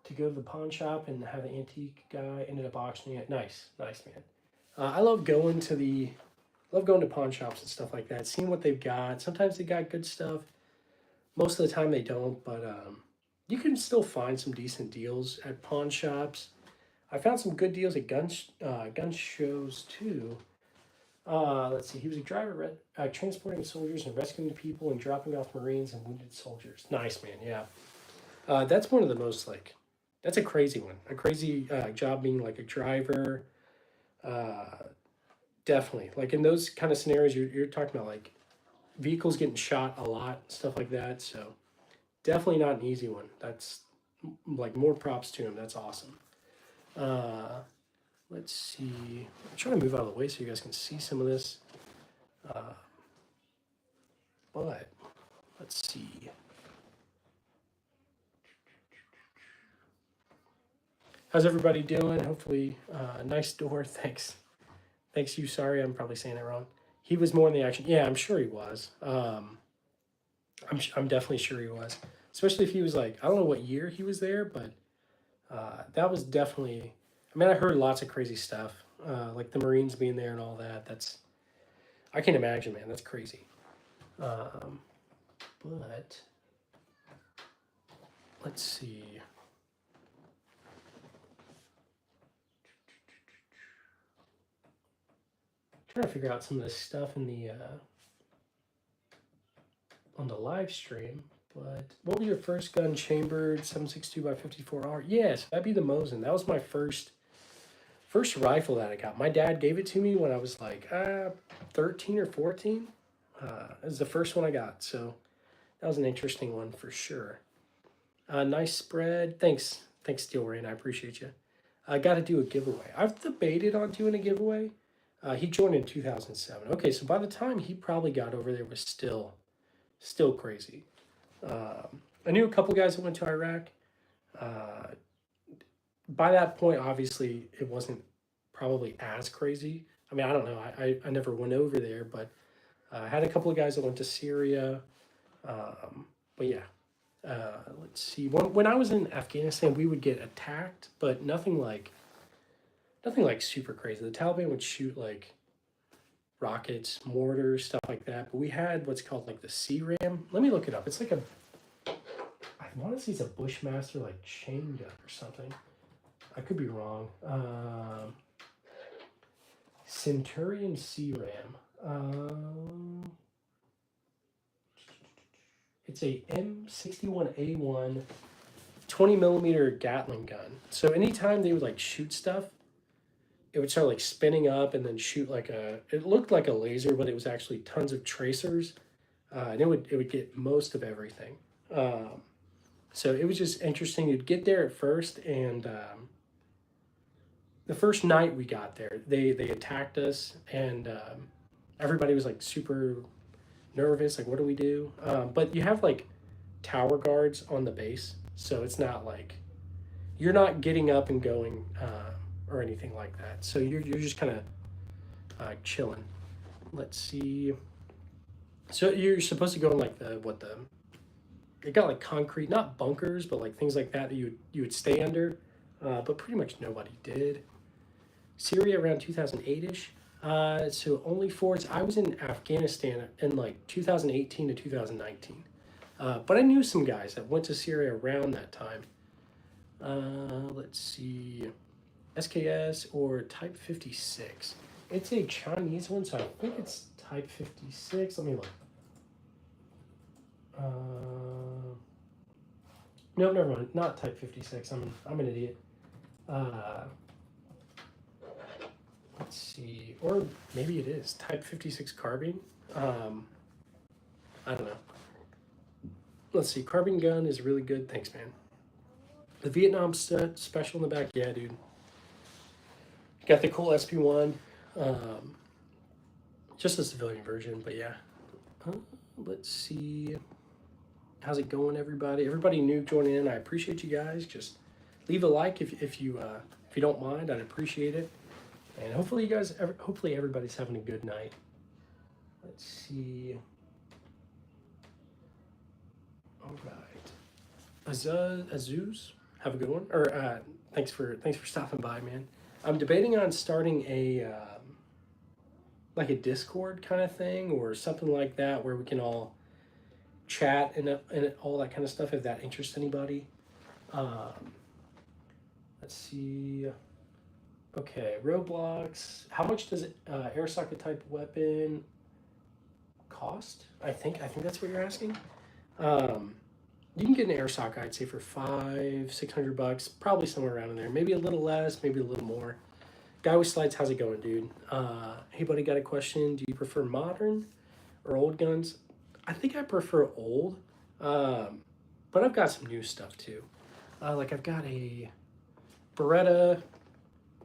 to go to the pawn shop and have the antique guy ended up auctioning it. Nice, man. I love going to pawn shops and stuff like that, seeing what they've got. Sometimes they got good stuff. Most of the time they don't, but you can still find some decent deals at pawn shops. I found some good deals at gun shows too. Let's see. He was a driver transporting soldiers and rescuing people and dropping off Marines and wounded soldiers. Nice, man. Yeah. That's one of the most like. That's a crazy one. A crazy job being like a driver. Uh, Definitely. Like in those kind of scenarios, you're talking about like vehicles getting shot a lot, stuff like that. So definitely not an easy one. That's like more props to him. That's awesome. Uh, let's see. I'm trying to move out of the way so you guys can see some of this. But let's see. How's everybody doing? Hopefully, nice door. Thanks, you. Sorry, I'm probably saying it wrong. He was more in the action. Yeah, I'm sure he was. I'm definitely sure he was. Especially if he was like, I don't know what year he was there, but that was definitely. I mean, I heard lots of crazy stuff, like the Marines being there and all that. I can't imagine, man. That's crazy. But let's see. Trying to figure out some of this stuff in the on the live stream. But what was your first gun? Chambered 7.62 by 54R. Yes, that'd be the Mosin. That was my first rifle that I got. My dad gave it to me when I was like 13 or 14. It was the first one I got, so that was an interesting one for sure. Nice spread. Thanks, Steel Rain. I appreciate you. I got to do a giveaway. I've debated on doing a giveaway. He joined in 2007. Okay, so by the time he probably got over there, was still crazy. I knew a couple guys that went to Iraq. Uh, by that point, obviously, it wasn't probably as crazy. I mean, I don't know. I never went over there, but I had a couple of guys that went to Syria. But yeah, let's see. When I was in Afghanistan, we would get attacked, but nothing like super crazy. The Taliban would shoot like rockets, mortars, stuff like that. But we had what's called like the CRAM. Let me look it up. It's like I want to say it's a Bushmaster like chain gun or something. I could be wrong. Centurion CRAM. It's a M61A1 20 millimeter Gatling gun. So anytime they would like shoot stuff, it would start like spinning up and then shoot like it looked like a laser, but it was actually tons of tracers. And it would get most of everything. So it was just interesting. You'd get there at first, and the first night we got there, they attacked us, and everybody was like super nervous. Like, what do we do? But you have like tower guards on the base, so it's not like you're not getting up and going or anything like that. So you're just kind of chilling. Let's see. So you're supposed to go in like it got like concrete, not bunkers, but like things like that you would stay under. But pretty much nobody did. Syria around 2008-ish. So only forts. I was in Afghanistan in like 2018 to 2019. But I knew some guys that went to Syria around that time. Let's see. SKS or Type 56. It's a Chinese one, so I think it's Type 56. Let me look. No, never mind. Not Type 56. I'm an idiot. Let's see. Or maybe it is Type 56 carbine. I don't know. Let's see. Carbine gun is really good. Thanks, man. The Vietnam special in the back. Yeah, dude. Got the cool SP1. Just a civilian version, but yeah. Let's see. How's it going, everybody? Everybody new joining in, I appreciate you guys. Just leave a like if you don't mind. I'd appreciate it. And hopefully you guys, hopefully everybody's having a good night. Let's see. All right. Azuz, have a good one. Or thanks for stopping by, man. I'm debating on starting a like a Discord kind of thing or something like that where we can all chat and all that kind of stuff if that interests anybody. Let's see. Okay, Roblox. How much does air socket type weapon cost? I think that's what you're asking. You can get an air socket, I'd say, for $500-600, probably somewhere around in there. Maybe a little less, maybe a little more. Guy with slides, how's it going, dude? Hey, buddy, got a question. Do you prefer modern or old guns? I think I prefer old, but I've got some new stuff too. Like I've got a Beretta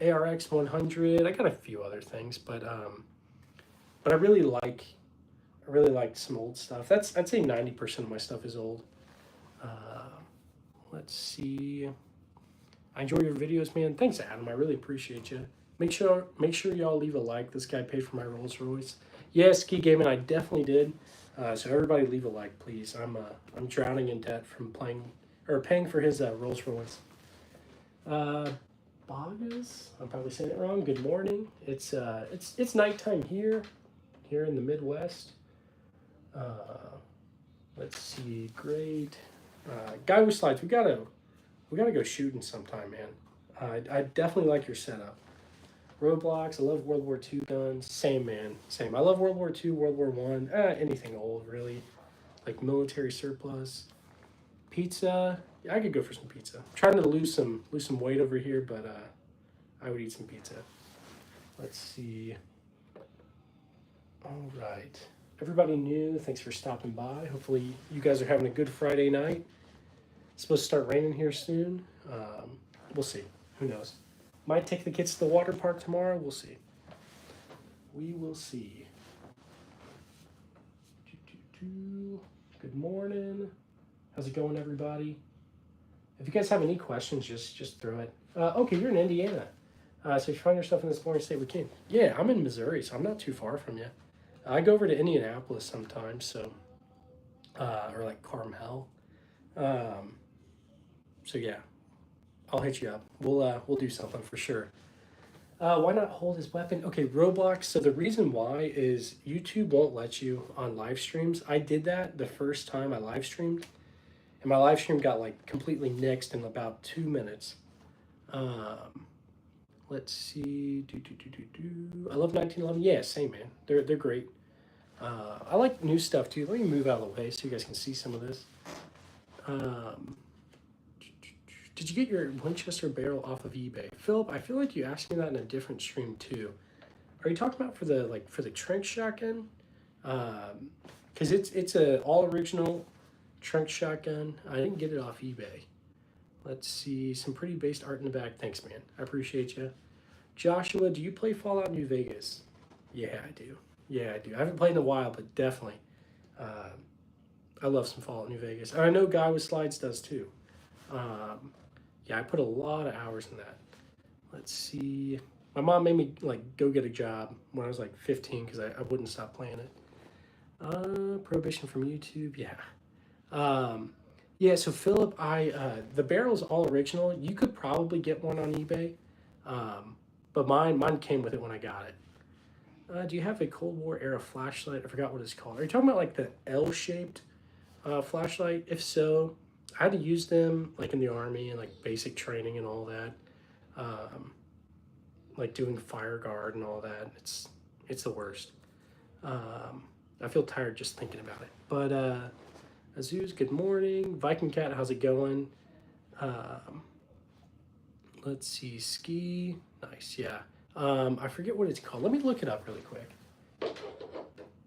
ARX 100. I got a few other things, but I really like some old stuff. I'd say 90% of my stuff is old. Let's see. I enjoy your videos, man. Thanks, Adam. I really appreciate you. Make sure y'all leave a like. This guy paid for my Rolls Royce. Yes, Ski Gaming, I definitely did. So everybody leave a like, please. I'm drowning in debt from paying for his Rolls Royce. Bogas, I'm probably saying it wrong. Good morning. It's nighttime here in the Midwest. Let's see. Great. Guy with slides. We gotta go shooting sometime, man. I definitely like your setup. Roblox. I love World War II guns. Same, man. Same. I love World War II, World War I. Anything old, really. like military surplus. Pizza. Yeah, I could go for some pizza. I'm trying to lose some weight over here, but I would eat some pizza. Let's see. All right. Everybody new, thanks for stopping by. Hopefully you guys are having a good Friday night. It's supposed to start raining here soon. We'll see. Who knows? Might take the kids to the water park tomorrow. We'll see. We will see. Good morning. How's it going, everybody? If you guys have any questions, just throw it. Okay, you're in Indiana. So if you find yourself in this boring state, we can. Yeah, I'm in Missouri, so I'm not too far from you. I go over to Indianapolis sometimes, so or like Carmel. So yeah, I'll hit you up. We'll do something for sure. Why not hold his weapon? Okay, Roblox. So the reason why is YouTube won't let you on live streams. I did that the first time I live streamed, and my live stream got like completely nixed in about 2 minutes. Let's see. I love 1911. Yeah, same man. They're great. I like new stuff too. Let me move out of the way so you guys can see some of this. Did you get your Winchester barrel off of eBay, Philip? I feel like you asked me that in a different stream too. Are you talking about for the trench shotgun? Because it's a all original trench shotgun. I didn't get it off eBay. Let's see, some pretty based art in the back. Thanks, man. I appreciate you. Joshua, do you play Fallout New Vegas? Yeah, I do. Yeah, I do. I haven't played in a while, but definitely. I love some Fallout New Vegas. And I know Guy with Slides does too. Yeah, I put a lot of hours in that. Let's see. My mom made me like go get a job when I was like 15 because I wouldn't stop playing it. Prohibition from YouTube, yeah. Yeah, so Philip, the barrel's all original. You could probably get one on eBay, but mine came with it when I got it. Do you have a Cold War era flashlight? I forgot what it's called. Are you talking about like the L-shaped flashlight? If so, I had to use them like in the Army and like basic training and all that. Like doing fire guard and all that. It's the worst. I feel tired just thinking about it. But Azuz, good morning. Viking Cat, how's it going? Let's see, ski. Nice, yeah. I forget what it's called. Let me look it up really quick.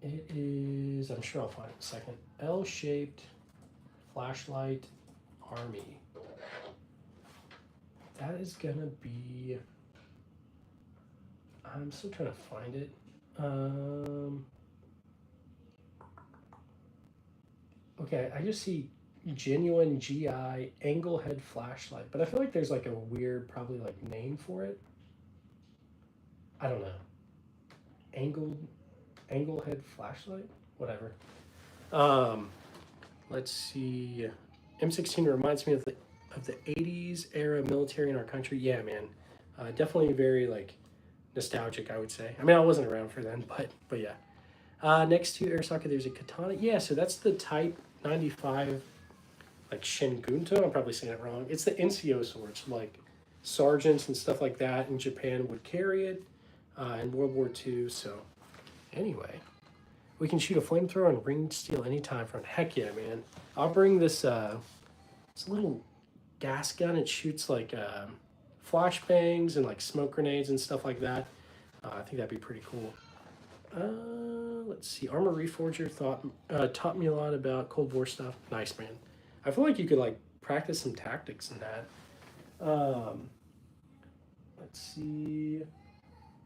It is, I'm sure I'll find it in a second. L-shaped flashlight Army. That is gonna be, I'm still trying to find it. Okay, I just see genuine GI angle head flashlight, but I feel like there's like a weird, probably like name for it. I don't know. Angle head flashlight, whatever. Let's see. M16 reminds me of the 80s era military in our country. Yeah, man. Definitely very like nostalgic, I would say. I mean, I wasn't around for then, but yeah. Next to Arisaka, there's a katana. Yeah, so that's the Type 95, like Shingunto. I'm probably saying it wrong. It's the NCO sword. So like sergeants and stuff like that in Japan would carry it in World War II. So anyway, we can shoot a flamethrower and ring steel anytime from. Heck yeah, man. I'll bring this little gas gun. It shoots like flashbangs and like smoke grenades and stuff like that. I think that'd be pretty cool. Let's see. Armor Reforger taught me a lot about Cold War stuff. Nice, man. I feel like you could like practice some tactics in that. Let's see.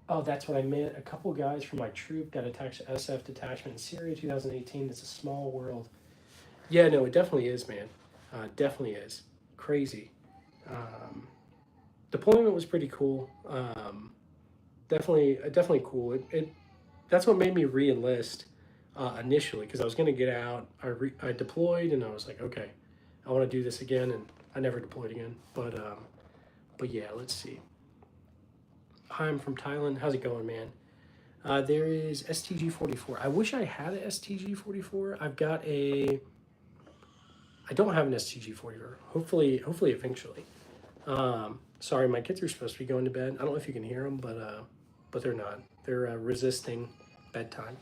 Oh, that's what I meant. A couple guys from my troop got attached to SF detachment in Syria 2018. It's a small world. Yeah, no, it definitely is, man. Definitely is. Crazy. Deployment was pretty cool. Definitely cool. That's what made me re-enlist initially, because I was going to get out. I deployed, and I was like, okay, I want to do this again, and I never deployed again. But yeah, let's see. Hi, I'm from Thailand. How's it going, man? There is STG-44. I wish I had a STG-44. I don't have an STG-44. Hopefully eventually. Sorry, my kids are supposed to be going to bed. I don't know if you can hear them, but they're not. They're resisting bedtime.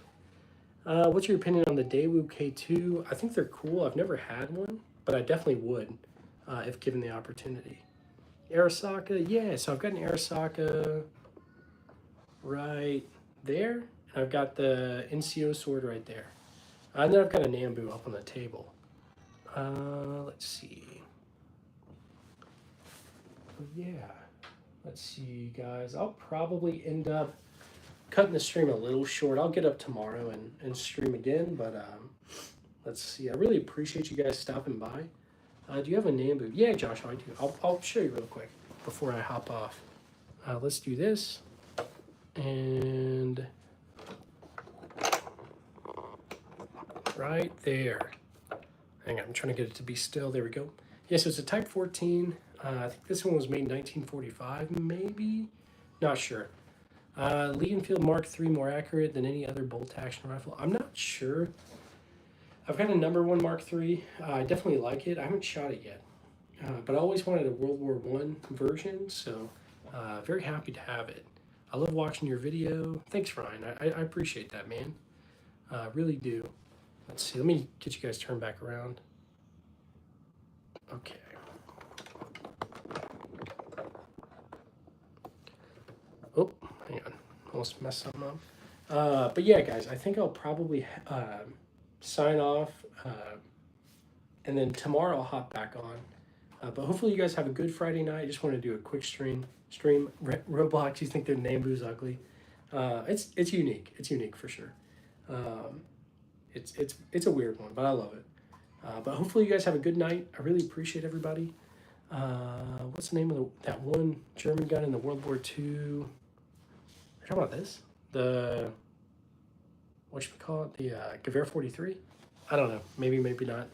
What's your opinion on the Daewoo K2? I think they're cool. I've never had one, but I definitely would if given the opportunity. Arasaka, yeah. So I've got an Arasaka right there. And I've got the NCO sword right there. And then I've got a Nambu up on the table. Let's see. Oh, yeah. Let's see, guys. I'll probably end up cutting the stream a little short. I'll get up tomorrow and stream again, but let's see. I really appreciate you guys stopping by. Do you have a Nambu? Yeah, Josh, I do. I'll show you real quick before I hop off. Let's do this. And right there. Hang on, I'm trying to get it to be still. There we go. Yeah, so it's a Type 14. I think this one was made in 1945, maybe? Not sure. Lee Enfield Mark III more accurate than any other bolt action rifle. I'm not sure. I've got a number 1 Mark III. I definitely like it. I haven't shot it yet. But I always wanted a World War I version, so very happy to have it. I love watching your video. Thanks, Ryan. I appreciate that, man. Really do. Let's see. Let me get you guys turned back around. Okay. Oh, hang on. Almost messed something up. But yeah, guys, I think I'll probably sign off. And then tomorrow I'll hop back on. But hopefully you guys have a good Friday night. I just want to do a quick stream. Roblox, you think their Nambu's ugly? It's unique. It's unique for sure. It's a weird one, but I love it. But hopefully you guys have a good night. I really appreciate everybody. What's the name of that one German gun in the World War II? Are you talking about this? What should we call it? The Gewehr 43? I don't know. Maybe not.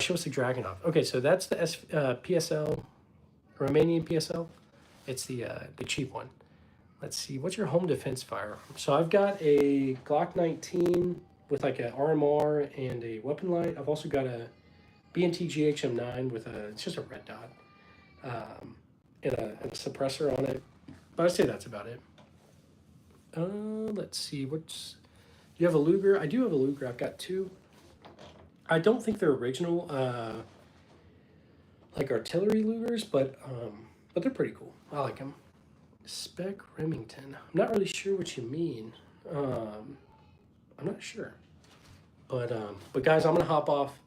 Show us the Dragunov. Okay, so that's the PSL, Romanian PSL. It's the cheap one. Let's see. What's your home defense firearm? So I've got a Glock 19 with like an RMR and a weapon light. I've also got a B&T GHM9 with it's just a red dot and a suppressor on it. But I'd say that's about it. Let's see. Do you have a Luger? I do have a Luger. I've got 2. I don't think they're original, like artillery Lugers, but they're pretty cool. I like them. Spec Remington. I'm not really sure what you mean. I'm not sure. But guys, I'm gonna hop off.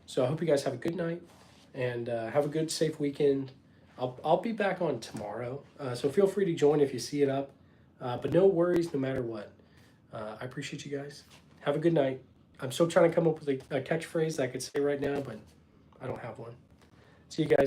So I hope you guys have a good night and have a good, safe weekend. I'll be back on tomorrow. So feel free to join if you see it up. But no worries, no matter what. I appreciate you guys. Have a good night. I'm still trying to come up with a catchphrase that I could say right now, but I don't have one. See you guys.